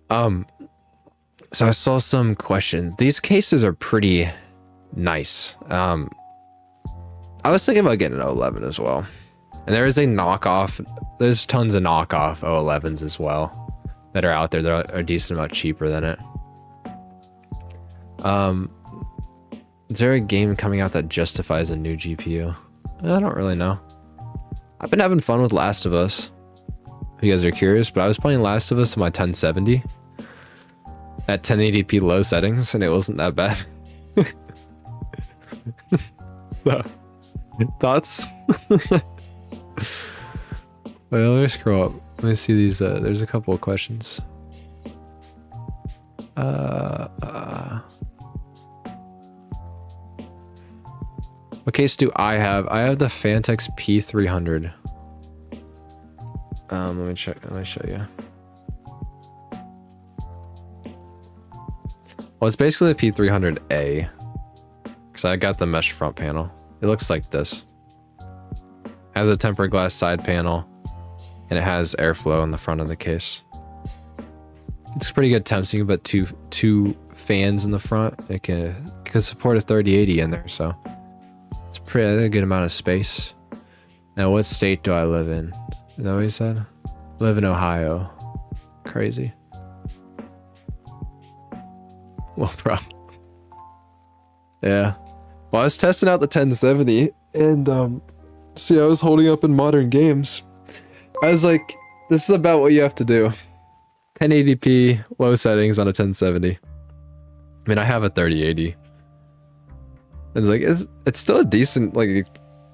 So I saw some questions. These cases are pretty nice. I was thinking about getting an 011 as well. And there is a knockoff. There's tons of knockoff 011s as well that are out there that are a decent amount cheaper than it. Is there a game coming out that justifies a new GPU? I don't really know. I've been having fun with Last of Us. If you guys are curious, but I was playing Last of Us on my 1070 at 1080p low settings, and it wasn't that bad. So, thoughts? Wait, let me scroll up. Let me see these. There's a couple of questions. What case do I have? I have the Fantex P300. Let me check. Let me show you. Well, it's basically the P300A. Because I got the mesh front panel. It looks like this. Has a tempered glass side panel. And it has airflow in the front of the case. It's pretty good temps. You can put two fans in the front. It can support a 3080 in there, so it's a good amount of space. Now, what state do I live in? Is that what he said? Live in Ohio. Crazy. Well, bro. Yeah. Well, I was testing out the 1070 and see, I was holding up in modern games. I was like, this is about what you have to do. 1080p, low settings on a 1070. I mean, I have a 3080. It's like, it's still a decent like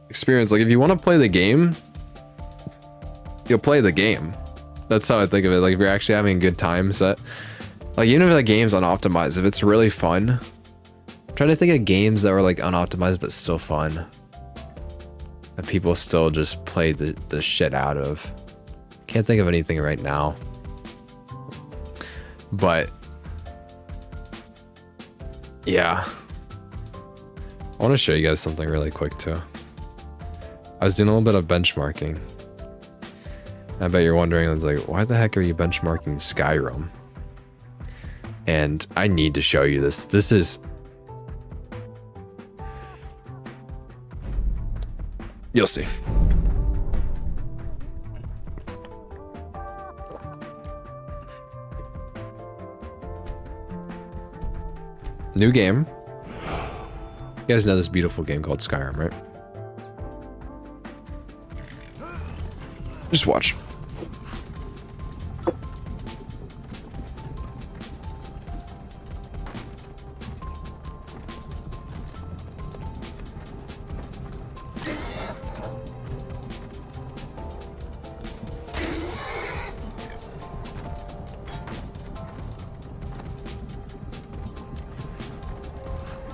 experience. Like, if you want to play the game, you'll play the game. That's how I think of it. Like, if you're actually having a good time set. Like, even if the game's unoptimized, if it's really fun. I'm trying to think of games that were like unoptimized but still fun. That people still just play the shit out of. Can't think of anything right now. But yeah. I want to show you guys something really quick too. I was doing a little bit of benchmarking. I bet you're wondering, it's like, why the heck are you benchmarking Skyrim? And I need to show you this. This is... You'll see. New game. You guys know this beautiful game called Skyrim, right? Just watch.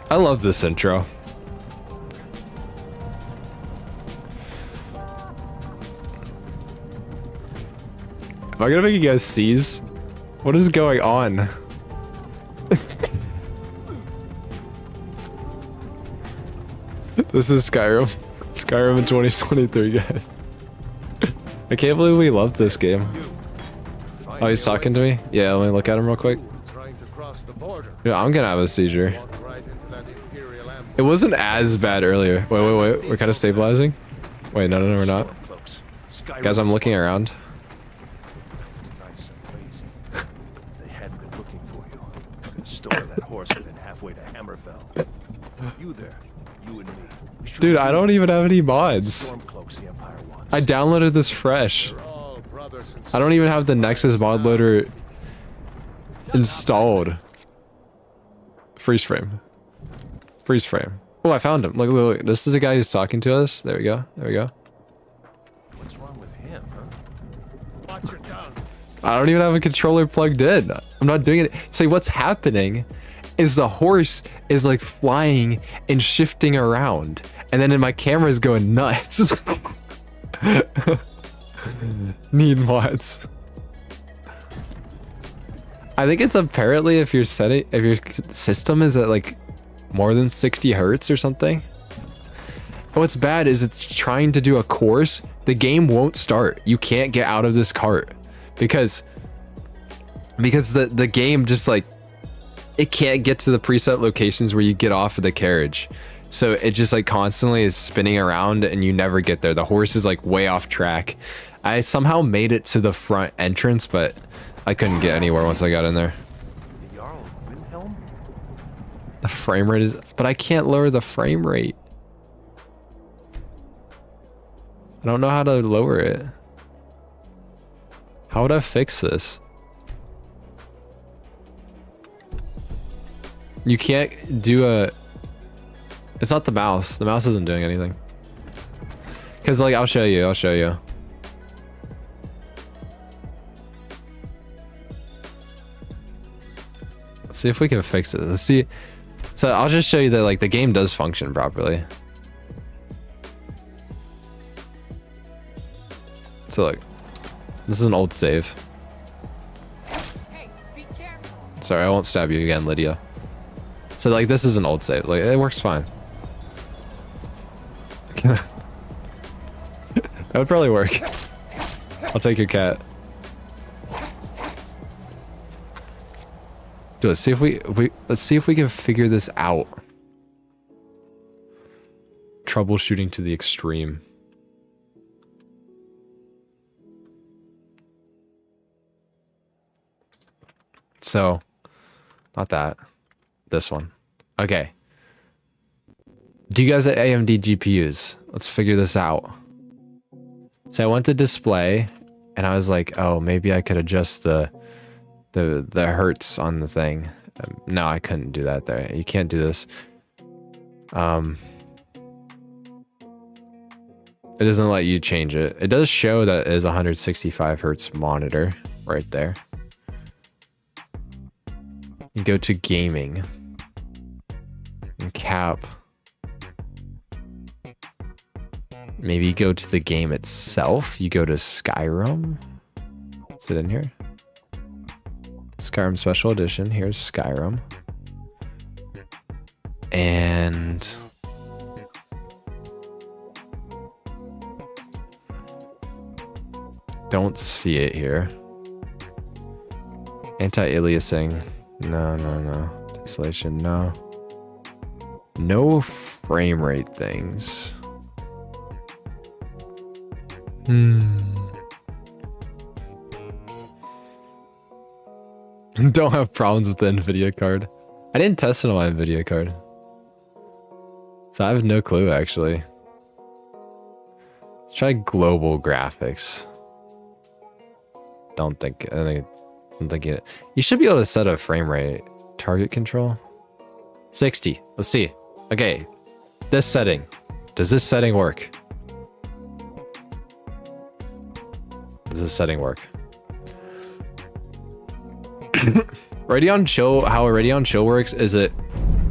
I love this intro. Am I gonna make you guys seize? What is going on? This is Skyrim. Skyrim in 2023, guys. I can't believe we love this game. Oh, he's talking to me? Yeah, let me look at him real quick. Yeah, I'm gonna have a seizure. It wasn't as bad earlier. Wait. We're kind of stabilizing. Wait, no, we're not. Guys, I'm looking around. They hadn't been looking for you. Could stolen that horse and been halfway to Hammerfell. You there, you and me. Dude, I don't even have any mods. I downloaded this fresh. I don't even have the Nexus mod loader installed. Freeze frame. Freeze frame. Oh, I found him. Look, look, look. This is the guy who's talking to us. There we go. There we go. What's wrong with him, huh? Watch your tongue. I don't even have a controller plugged in. I'm not doing it. See, what's happening is the horse is like flying and shifting around. And then my camera is going nuts. Need mods. I think it's apparently if your system is at like more than 60 hertz or something. And what's bad is it's trying to do a course. The game won't start. You can't get out of this cart because the game just like it can't get to the preset locations where you get off of the carriage. So it just like constantly is spinning around and you never get there. The horse is like way off track. I somehow made it to the front entrance, but I couldn't get anywhere once I got in there. The frame rate is, but I can't lower the frame rate. I don't know how to lower it. How would I fix this? You can't do a... It's not the mouse. The mouse isn't doing anything. Because, like, I'll show you. I'll show you. Let's see if we can fix it. Let's see. So I'll just show you that, like, the game does function properly. So, look. This is an old save. Sorry, I won't stab you again, Lydia. So, like, this is an old save. Like, it works fine. That would probably work. I'll take your cat. Dude, let's see if let's see if we can figure this out. Troubleshooting to the extreme. So, not that. This one. Okay. Do you guys have AMD GPUs? Let's figure this out. So I went to display and I was like, oh, maybe I could adjust the hertz on the thing. No, I couldn't do that there. You can't do this. It doesn't let you change it. It does show that it is 165 hertz monitor right there. You go to gaming and cap. Maybe you go to the game itself. You go to Skyrim. Is it in here? Skyrim Special Edition. Here's Skyrim. And don't see it here. Anti-aliasing. No, no, no. Tessellation, no. No frame rate things. Don't have problems with the Nvidia card. I didn't test it on my Nvidia card. So I have no clue, actually. Let's try global graphics. I'm thinking it. You should be able to set a frame rate. Target control. 60. Let's see. Okay. This setting. Does this setting work? Does this setting work? Radeon Chill, how a Radeon Chill works is it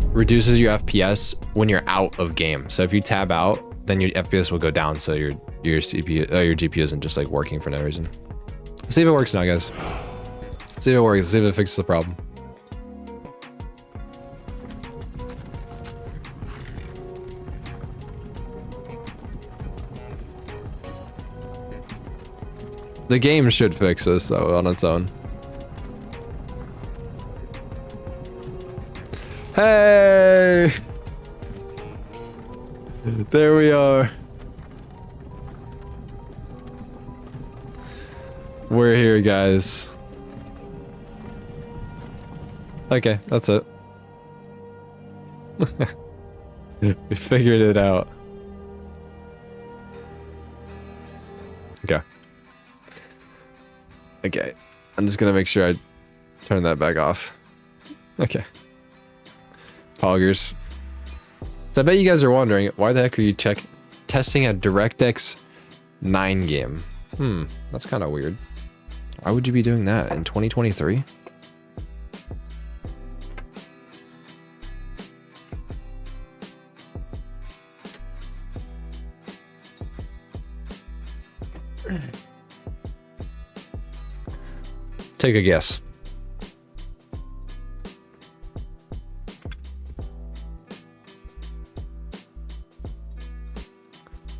reduces your FPS when you're out of game. So if you tab out, then your FPS will go down. So your CPU, your GPU isn't just like working for no reason. Let's see if it works now, guys. Let's see if it works. Let's see if it fixes the problem. The game should fix this though on its own. Hey! There we are. We're here, guys. Okay, that's it. We figured it out. Okay. Okay. I'm just gonna make sure I turn that back off. Okay. Poggers. So I bet you guys are wondering, why the heck are you testing a DirectX 9 game? That's kind of weird. Why would you be doing that in 2023? Take a guess.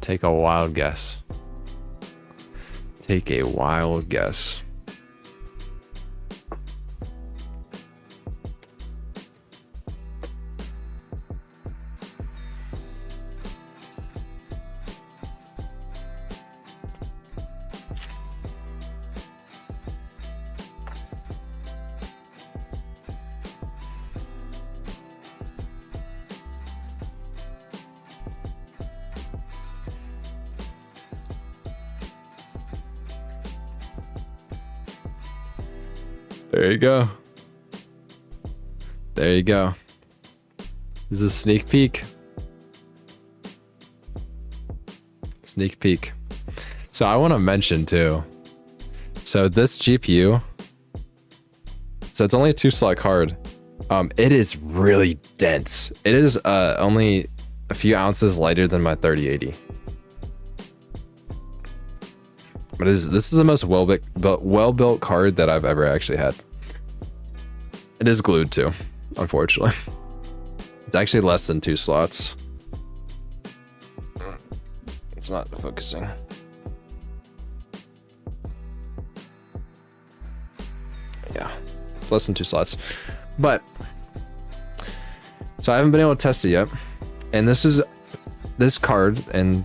Take a wild guess. Take a wild guess. There you go. There you go. This is a sneak peek. Sneak peek. So I want to mention too. So this GPU, so it's only a 2-slot card. It is really dense. It is only a few ounces lighter than my 3080. But this is the most well-built card that I've ever actually had. It is glued too, unfortunately. It's actually less than 2 slots. It's not focusing. Yeah, it's less than 2 slots. But, so I haven't been able to test it yet. And this card and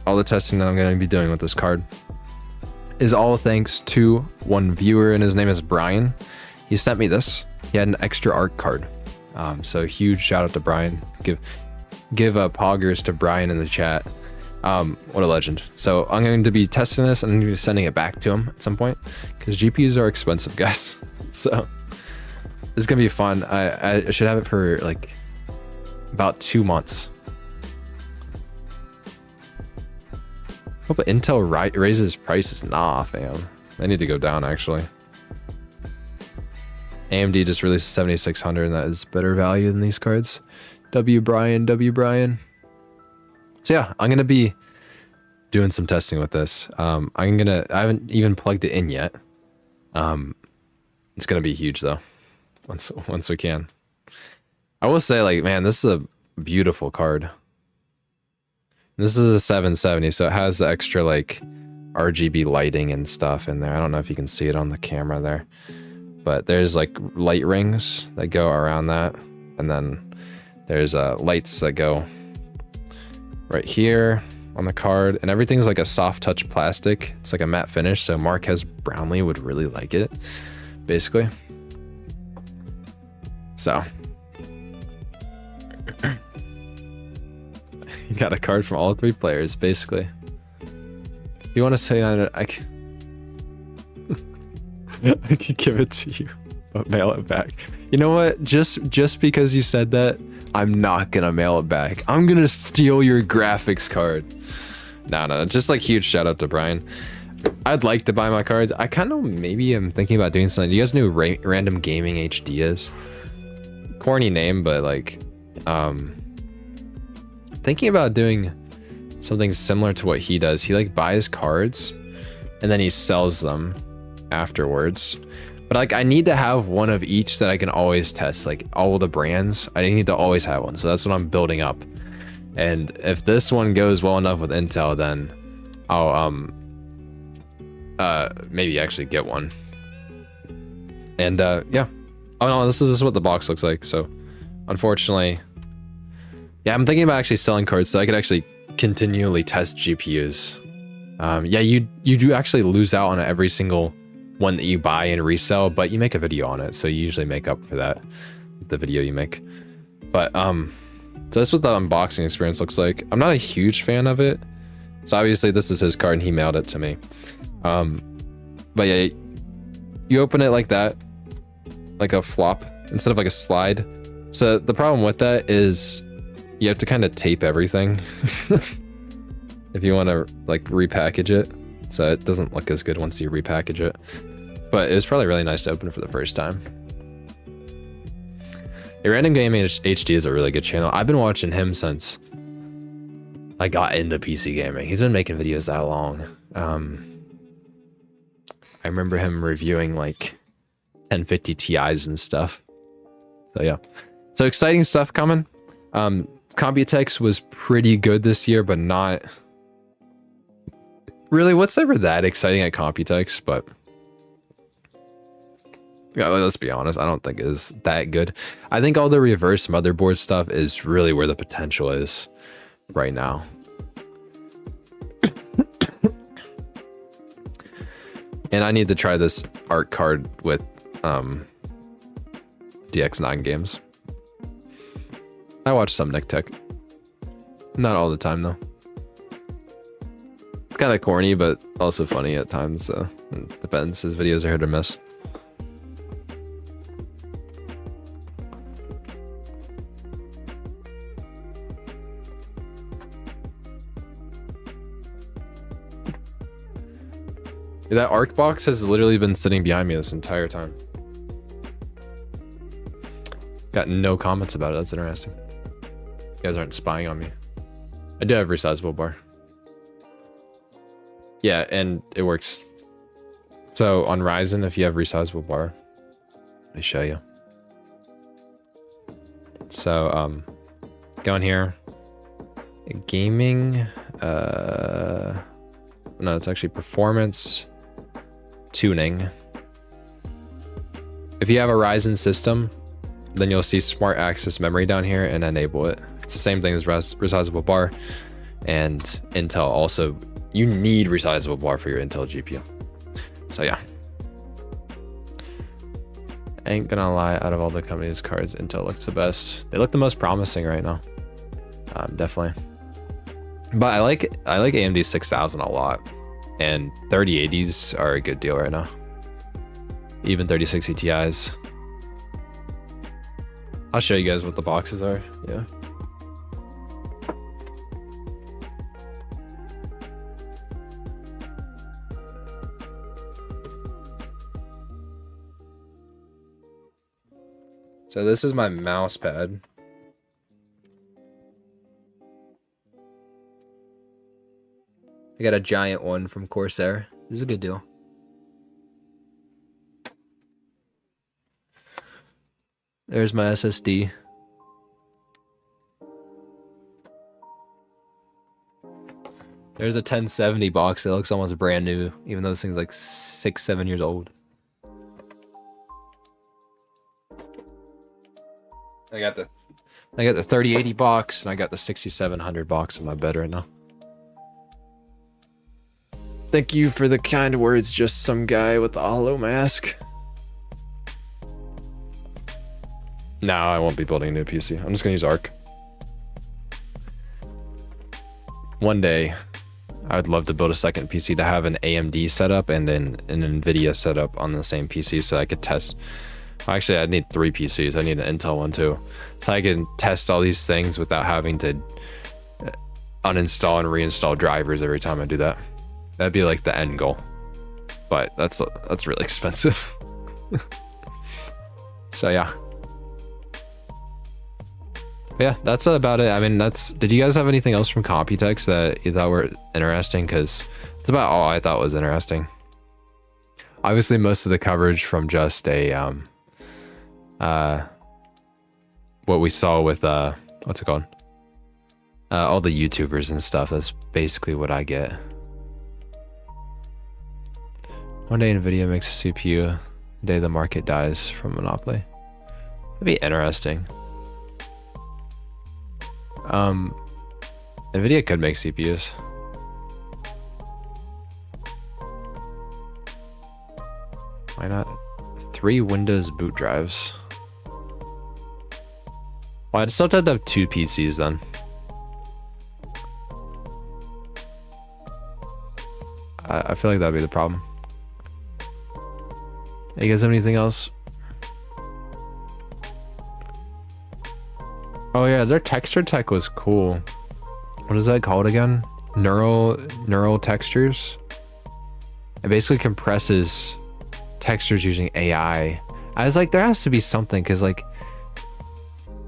all the testing that I'm going to be doing with this card is all thanks to one viewer, and his name is Brian. He sent me this. He had an extra art card. So huge shout out to Brian. Give poggers to Brian in the chat. What a legend. So I'm going to be testing this and I'm going to be sending it back to him at some point, because GPUs are expensive, guys. So this is going to be fun. I should have it for like about 2 months. Hope Intel raises prices. Nah, fam. I need to go down, actually. AMD just released 7600, and that is better value than these cards. W Brian. So yeah, I'm gonna be doing some testing with this. I haven't even plugged it in yet. It's gonna be huge though, once we can. I will say, like, man, this is a beautiful card. This is a 770, so it has the extra like RGB lighting and stuff in there. I don't know if you can see it on the camera there, but there's like light rings that go around that, and then there's lights that go right here on the card, and everything's like a soft touch plastic. It's like a matte finish, so Marquez Brownlee would really like it, basically. So you got a card from all 3 players, basically. You want to say I can give it to you, but mail it back. You know what? Just because you said that, I'm not gonna mail it back. I'm gonna steal your graphics card. No, just like huge shout out to Brian. I'd like to buy my cards. I kind of maybe am thinking about doing something. Do you guys know who Random Gaming HD is? Corny name, but like, thinking about doing something similar to what he does. He like buys cards and then he sells them afterwards. But like, I need to have one of each that I can always test, like all the brands. I need to always have one. So that's what I'm building up. And if this one goes well enough with Intel, then I'll maybe actually get one. And yeah. Oh no, this is what the box looks like. So unfortunately, yeah, I'm thinking about actually selling cards so I could actually continually test GPUs. Yeah, you do actually lose out on every single one that you buy and resell, but you make a video on it, so you usually make up for that with the video you make. But so that's what the unboxing experience looks like. I'm not a huge fan of it, so obviously this is his card and he mailed it to me. But yeah, you open it like that, like a flop instead of like a slide. So the problem with that is you have to kind of tape everything if you want to like repackage it. So it doesn't look as good once you repackage it. But it was probably really nice to open for the first time. A Random Game HD is a really good channel. I've been watching him since I got into PC gaming. He's been making videos that long. I remember him reviewing like 1050 Ti's and stuff. So yeah. So exciting stuff coming. Computex was pretty good this year, but not really what's ever that exciting at Computex, but yeah, let's be honest, I don't think it is that good. I think all the reverse motherboard stuff is really where the potential is right now. And I need to try this art card with DX9 games. I watch some Nick Tech. Not all the time though. It's kind of corny, but also funny at times. It depends. His videos are hit or miss. That ARC box has literally been sitting behind me this entire time. Got no comments about it. That's interesting. You guys aren't spying on me. I do have resizable bar. Yeah, and it works. So on Ryzen, if you have resizable bar, let me show you. So go in here. Gaming. No, it's actually performance. Tuning. If you have a Ryzen system, then you'll see smart access memory down here and enable it. It's the same thing as resizable bar and Intel. Also, you need resizable bar for your Intel GPU. So yeah. Ain't gonna lie, out of all the company's cards, Intel looks the best. They look the most promising right now. Definitely. But I like AMD 6000 a lot. And 3080s are a good deal right now. Even 3060 Ti's. I'll show you guys what the boxes are. Yeah. So this is my mouse pad. I got a giant one from Corsair. This is a good deal. There's my SSD. There's a 1070 box that looks almost brand new, even though this thing's like 6-7 years old. I got the 3080 box and I got the 6700 box in my bed right now. Thank you for the kind words, just some guy with a hollow mask. No, I won't be building a new PC. I'm just gonna use Arc. One day, I would love to build a second PC to have an AMD setup and then an Nvidia setup on the same PC so I could test. Actually, I need 3 PCs. I need an Intel one too. So I can test all these things without having to uninstall and reinstall drivers every time I do that. That'd be like the end goal, but that's really expensive. So yeah, that's about it. I mean, did you guys have anything else from Computex that you thought were interesting? Because it's about all I thought was interesting. Obviously, most of the coverage from just a what we saw with what's it called? All the YouTubers and stuff. That's basically what I get. One day Nvidia makes a CPU, the day the market dies from monopoly. That'd be interesting. Nvidia could make CPUs. Why not? 3 Windows boot drives. Well, I'd still have to have 2 PCs then. I feel like that'd be the problem. You guys have anything else? Oh yeah, their texture tech was cool. What is that called again? Neural textures. It basically compresses textures using AI. I was like, there has to be something, because like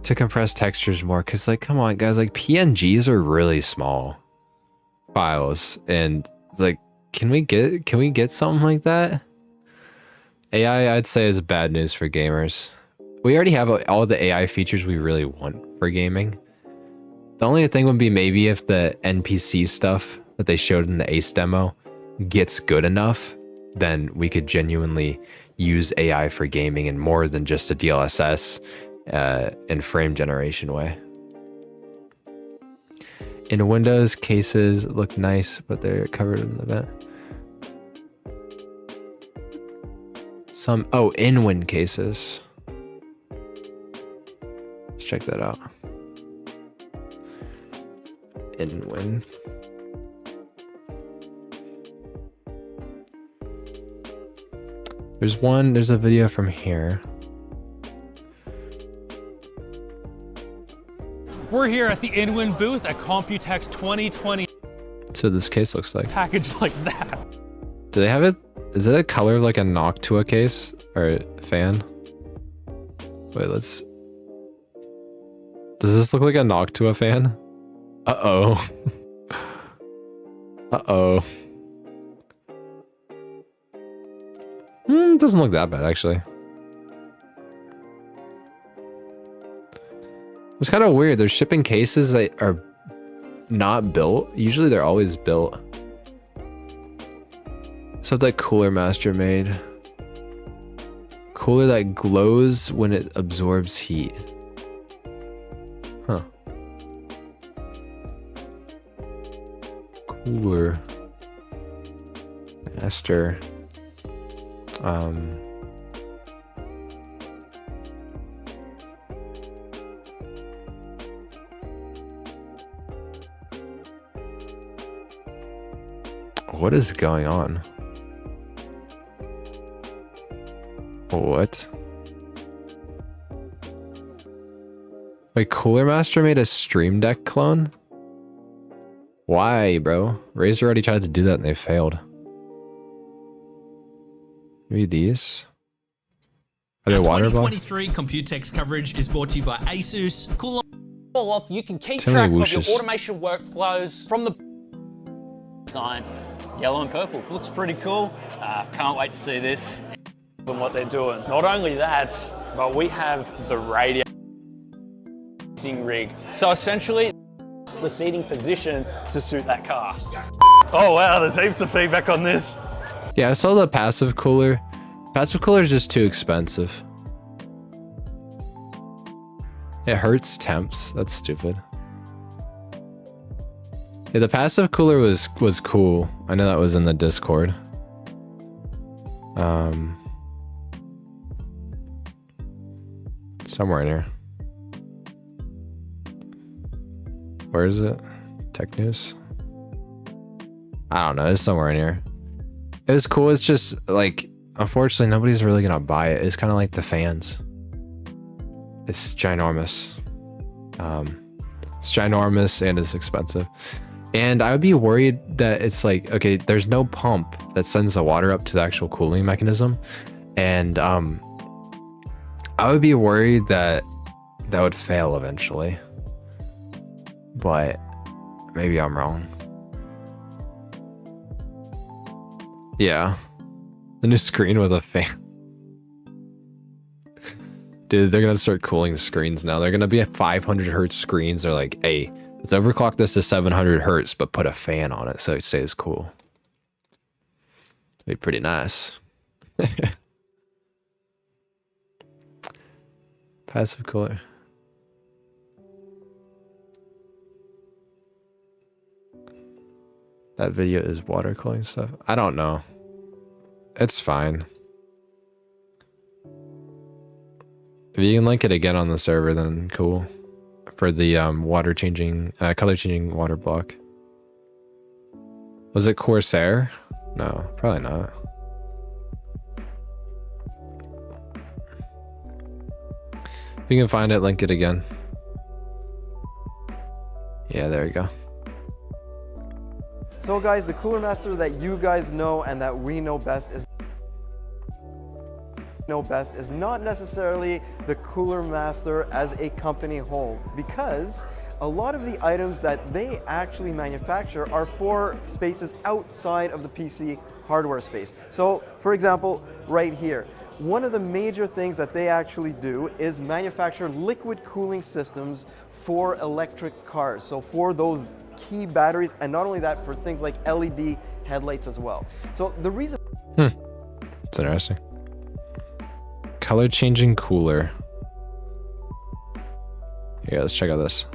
to compress textures more, because like, come on guys, like PNGs are really small files, and it's like, can we get something like that? AI, I'd say, is bad news for gamers. We already have all the AI features we really want for gaming. The only thing would be maybe if the NPC stuff that they showed in the Ace demo gets good enough, then we could genuinely use AI for gaming in more than just a DLSS and frame generation way. In Windows, cases look nice, but they're covered in the vent. In Win cases. Let's check that out. In Win. There's a video from here. We're here at the InWin booth at Computex 2020. So this case looks like. Packaged like that. Do they have it? Is it a color of like a Noctua case or a fan? Wait, let's. Does this look like a Noctua fan? Uh-oh. Uh-oh. It doesn't look that bad, actually. It's kind of weird. They're shipping cases that are not built. Usually they're always built. So that Cooler Master made. Cooler that glows when it absorbs heat. Huh. Cooler Master. What is going on? What? Wait, Cooler Master made a Stream Deck clone? Why, bro? Razer already tried to do that and they failed. Maybe these? Are they water blocks? 2023 Computex coverage is brought to you by Asus. Cool. Off, you can keep Too track many of your whooshes. automation workflows from the designs. Yellow and purple looks pretty cool. Can't wait to see this. And what they're doing. Not only that, but we have the radio rig. So essentially, it's the seating position to suit that car. Oh wow, there's heaps of feedback on this. Yeah, I saw the passive cooler. Passive cooler is just too expensive. It hurts temps. That's stupid. Yeah, the passive cooler was cool. I know that was in the Discord. Somewhere in here. Where is it? Tech News? I don't know. It's somewhere in here. It was cool. It's just like, unfortunately, nobody's really gonna buy it. It's kind of like the fans. It's ginormous. It's ginormous and it's expensive. And I would be worried that it's like, okay, there's no pump that sends the water up to the actual cooling mechanism. And I would be worried that that would fail eventually. But maybe I'm wrong. Yeah. The new screen with a fan. Dude, they're gonna start cooling the screens now. They're gonna be at 500 hertz screens. They're like, hey, let's overclock this to 700 hertz, but put a fan on it so it stays cool. It'd be pretty nice. Passive cooler. That video is water cooling stuff. I don't know. It's fine. If you can link it again on the server, then cool. For the water changing, color changing water block. Was it Corsair? No, probably not. If you can find it, link it again. Yeah, there you go. So guys, the Cooler Master that you guys know and that we know best is not necessarily the Cooler Master as a company whole, because a lot of the items that they actually manufacture are for spaces outside of the PC hardware space. So for example, right here, one of the major things that they actually do is manufacture liquid cooling systems for electric cars. So for those key batteries, and not only that, for things like LED headlights as well. So the reason... It's interesting. Color changing cooler. Yeah, let's check out this.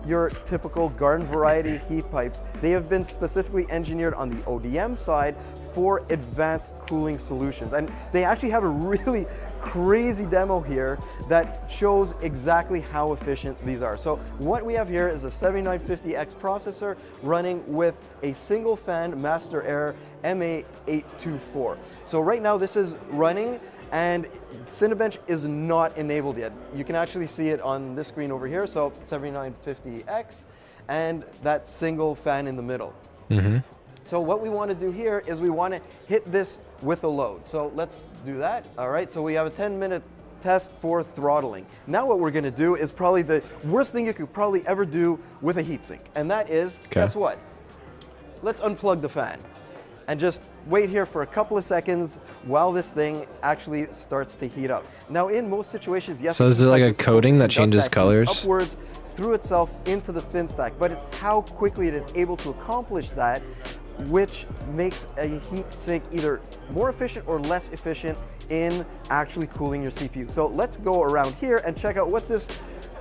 Your typical garden variety heat pipes, they have been specifically engineered on the ODM side for advanced cooling solutions. And they actually have a really crazy demo here that shows exactly how efficient these are. So what we have here is a 7950X processor running with a single fan Master Air MA824. So right now this is running and Cinebench is not enabled yet. You can actually see it on this screen over here. So 7950X and that single fan in the middle. So what we want to do here is we want to hit this with a load. So let's do that. All right, so we have a 10-minute test for throttling. Now what we're going to do is probably the worst thing you could probably ever do with a heatsink. And that is, guess what? Let's unplug the fan and just wait here for a couple of seconds while this thing actually starts to heat up. Now in most situations, yes. So is it like a coating that changes colors? Upwards through itself into the fin stack, but it's how quickly it is able to accomplish that which makes a heat sink either more efficient or less efficient in actually cooling your CPU. So let's go around here and check out what this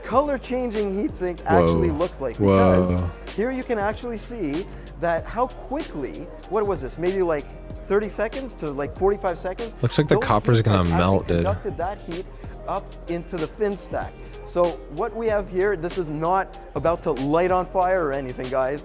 color changing heatsink actually looks like. Because here you can actually see that how quickly, what was this, maybe like 30 seconds to like 45 seconds? Looks like the copper's gonna melt, dude. Conducted that heat up into the fin stack. So what we have here, this is not about to light on fire or anything, guys.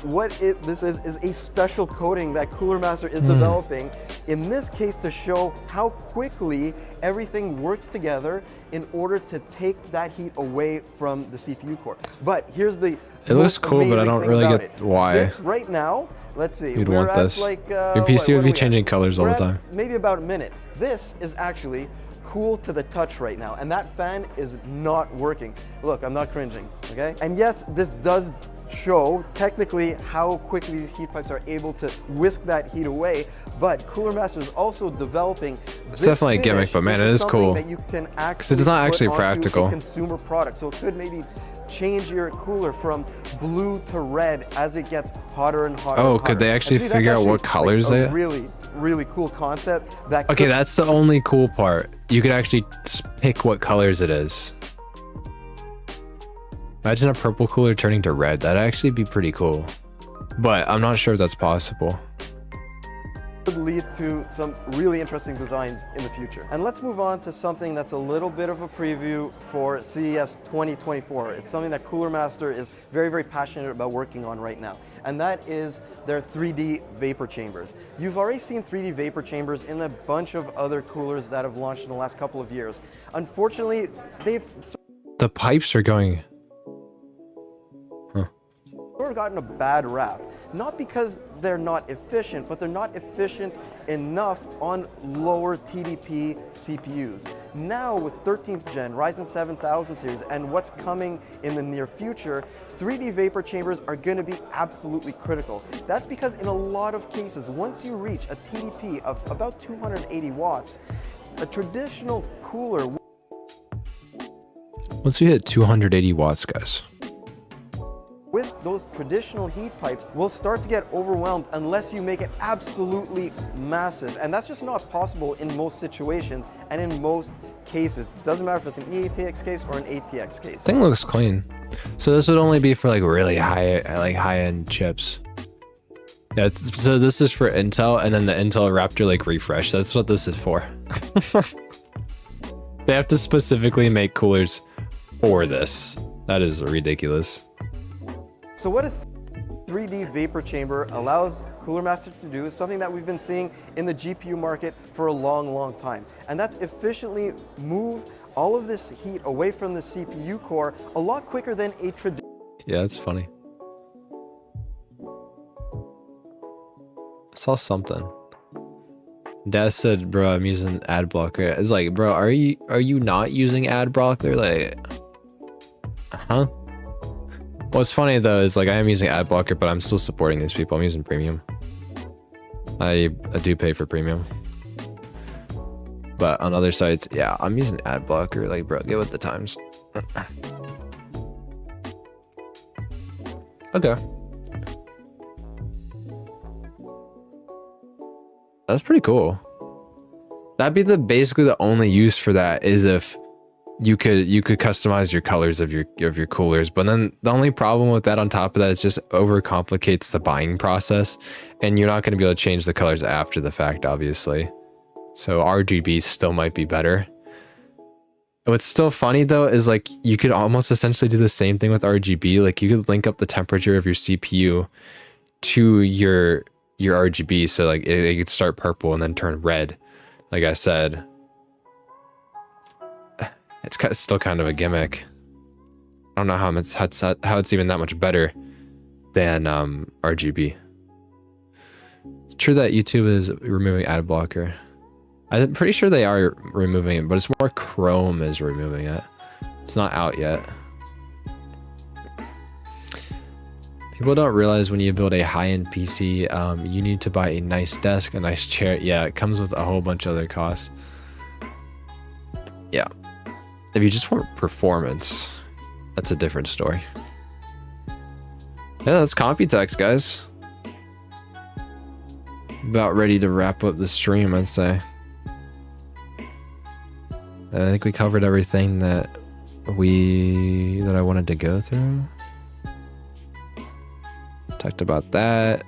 What this is a special coating that Cooler Master is developing, in this case to show how quickly everything works together in order to take that heat away from the CPU core. But here's the It looks cool, but I don't really get why. This right now, let's see. You'd want this. Like, your PC would be changing colors all the time. Maybe about a minute. This is actually cool to the touch right now, and that fan is not working. Look, I'm not cringing, okay? And yes, this does show technically how quickly these heat pipes are able to whisk that heat away, but Cooler Master is also developing It's definitely a gimmick, but man, it is cool. That you can because it's not actually practical. A consumer product, so it could maybe change your cooler from blue to red as it gets hotter and hotter. Oh, could they actually figure out what colors they? Really cool concept. That okay, that's the only cool part. You could actually pick what colors it is. Imagine a purple cooler turning to red. That'd actually be pretty cool. But I'm not sure if that's possible. Could lead to some really interesting designs in the future. And let's move on to something that's a little bit of a preview for CES 2024. It's something that Cooler Master is very, very passionate about working on right now. And that is their 3D vapor chambers. You've already seen 3D vapor chambers in a bunch of other coolers that have launched in the last couple of years. Unfortunately, they've the pipes are going sort of gotten a bad rap. Not because they're not efficient, but they're not efficient enough on lower TDP CPUs. Now with 13th gen, Ryzen 7000 series, and what's coming in the near future, 3D vapor chambers are going to be absolutely critical. That's because in a lot of cases, once you reach a TDP of about 280 watts, a traditional cooler... Once you hit 280 watts, guys, with those traditional heat pipes will start to get overwhelmed unless you make it absolutely massive. And that's just not possible in most situations and in most cases. Doesn't matter if it's an EATX case or an ATX case. Thing looks clean. So this would only be for like really high-end chips. Yeah, so this is for Intel, and then the Intel Raptor like refresh. That's what this is for. They have to specifically make coolers for this. That is ridiculous. So what a 3D vapor chamber allows Cooler Master to do is something that we've been seeing in the GPU market for a long, long time. And that's efficiently move all of this heat away from the CPU core a lot quicker than a traditional Yeah, it's funny. I saw something. Dad said, bro, I'm using ad blocker. It's like, bro, are you not using ad blocker? Like, huh? What's funny though is like I am using ad blocker, but I'm still supporting these people. I'm using premium. I do pay for premium. But on other sites, yeah, I'm using ad blocker. Like, bro, get with the times. Okay. That's pretty cool. That'd be basically the only use for that is if you could customize your colors of your coolers. But then the only problem with that on top of that is just overcomplicates the buying process, and you're not going to be able to change the colors after the fact, obviously. So RGB still might be better. What's still funny though is like you could almost essentially do the same thing with RGB. Like you could link up the temperature of your CPU to your RGB, so like it could start purple and then turn red. Like I said, it's still kind of a gimmick. I don't know how it's even that much better than RGB. It's true that YouTube is removing ad blocker. I'm pretty sure they are removing it, but it's more Chrome is removing it. It's not out yet. People don't realize when you build a high-end PC, you need to buy a nice desk, a nice chair. Yeah, it comes with a whole bunch of other costs. Yeah. If you just want performance, that's a different story. Yeah, that's Computex, guys. About ready to wrap up the stream, I'd say. I think we covered everything that I wanted to go through. Talked about that.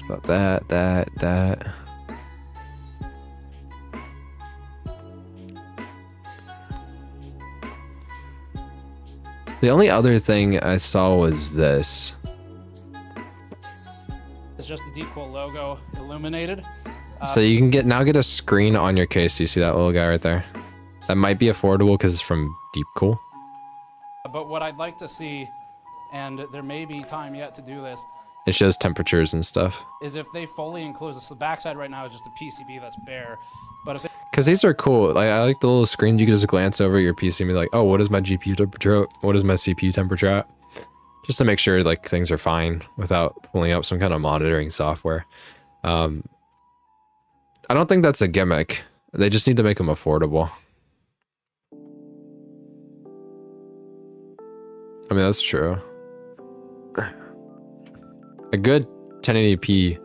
About that. The only other thing I saw was this. It's just the Deepcool logo illuminated. So you can now get a screen on your case. Do you see that little guy right there? That might be affordable because it's from Deepcool. But what I'd like to see, and there may be time yet to do this, It shows temperatures and stuff. is if they fully enclose this. The backside right now is just a PCB that's bare. But if Because these are cool. Like, I like the little screens. You can just glance over your PC and be like, oh, what is my GPU temperature? What is my CPU temperature at? Just to make sure like things are fine without pulling up some kind of monitoring software. I don't think that's a gimmick. They just need to make them affordable. I mean, that's true. A good 1080p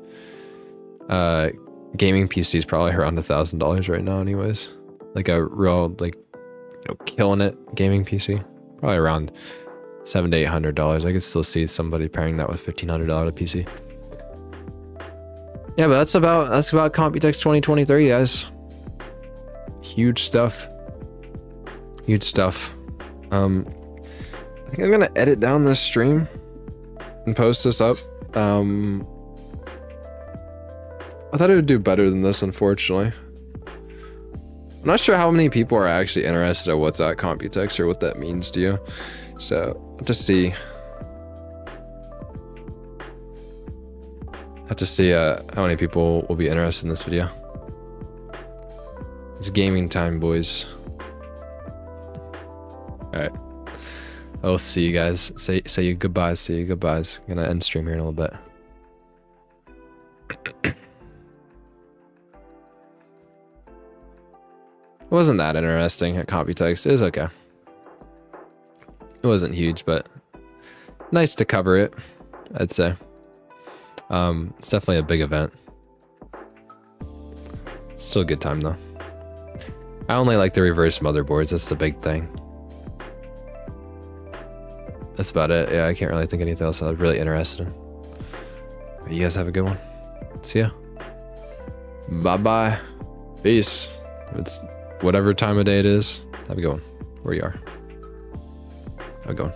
gaming PC is probably around $1,000 right now anyways. Like a real, like, you know, killing it gaming PC. Probably around $700 to $800. I could still see somebody pairing that with $1,500 PC. Yeah, but that's about Computex 2023, guys. Huge stuff. Huge stuff. I think I'm gonna edit down this stream and post this up. I thought it would do better than this, unfortunately. I'm not sure how many people are actually interested in what's at Computex or what that means to you. So, I'll just see. Have to see how many people will be interested in this video. It's gaming time, boys. Alright. I'll see you guys. Say you goodbyes. See you goodbyes. I'm gonna end stream here in a little bit. It wasn't that interesting at Computex. It was okay. It wasn't huge, but nice to cover it, I'd say. It's definitely a big event. Still a good time though. I only like the reverse motherboards. That's the big thing. That's about it. Yeah, I can't really think of anything else I'm really interested in. You guys have a good one. See ya. Bye-bye. Peace. It's whatever time of day it is. Have a good one. Where you are. Have a good one.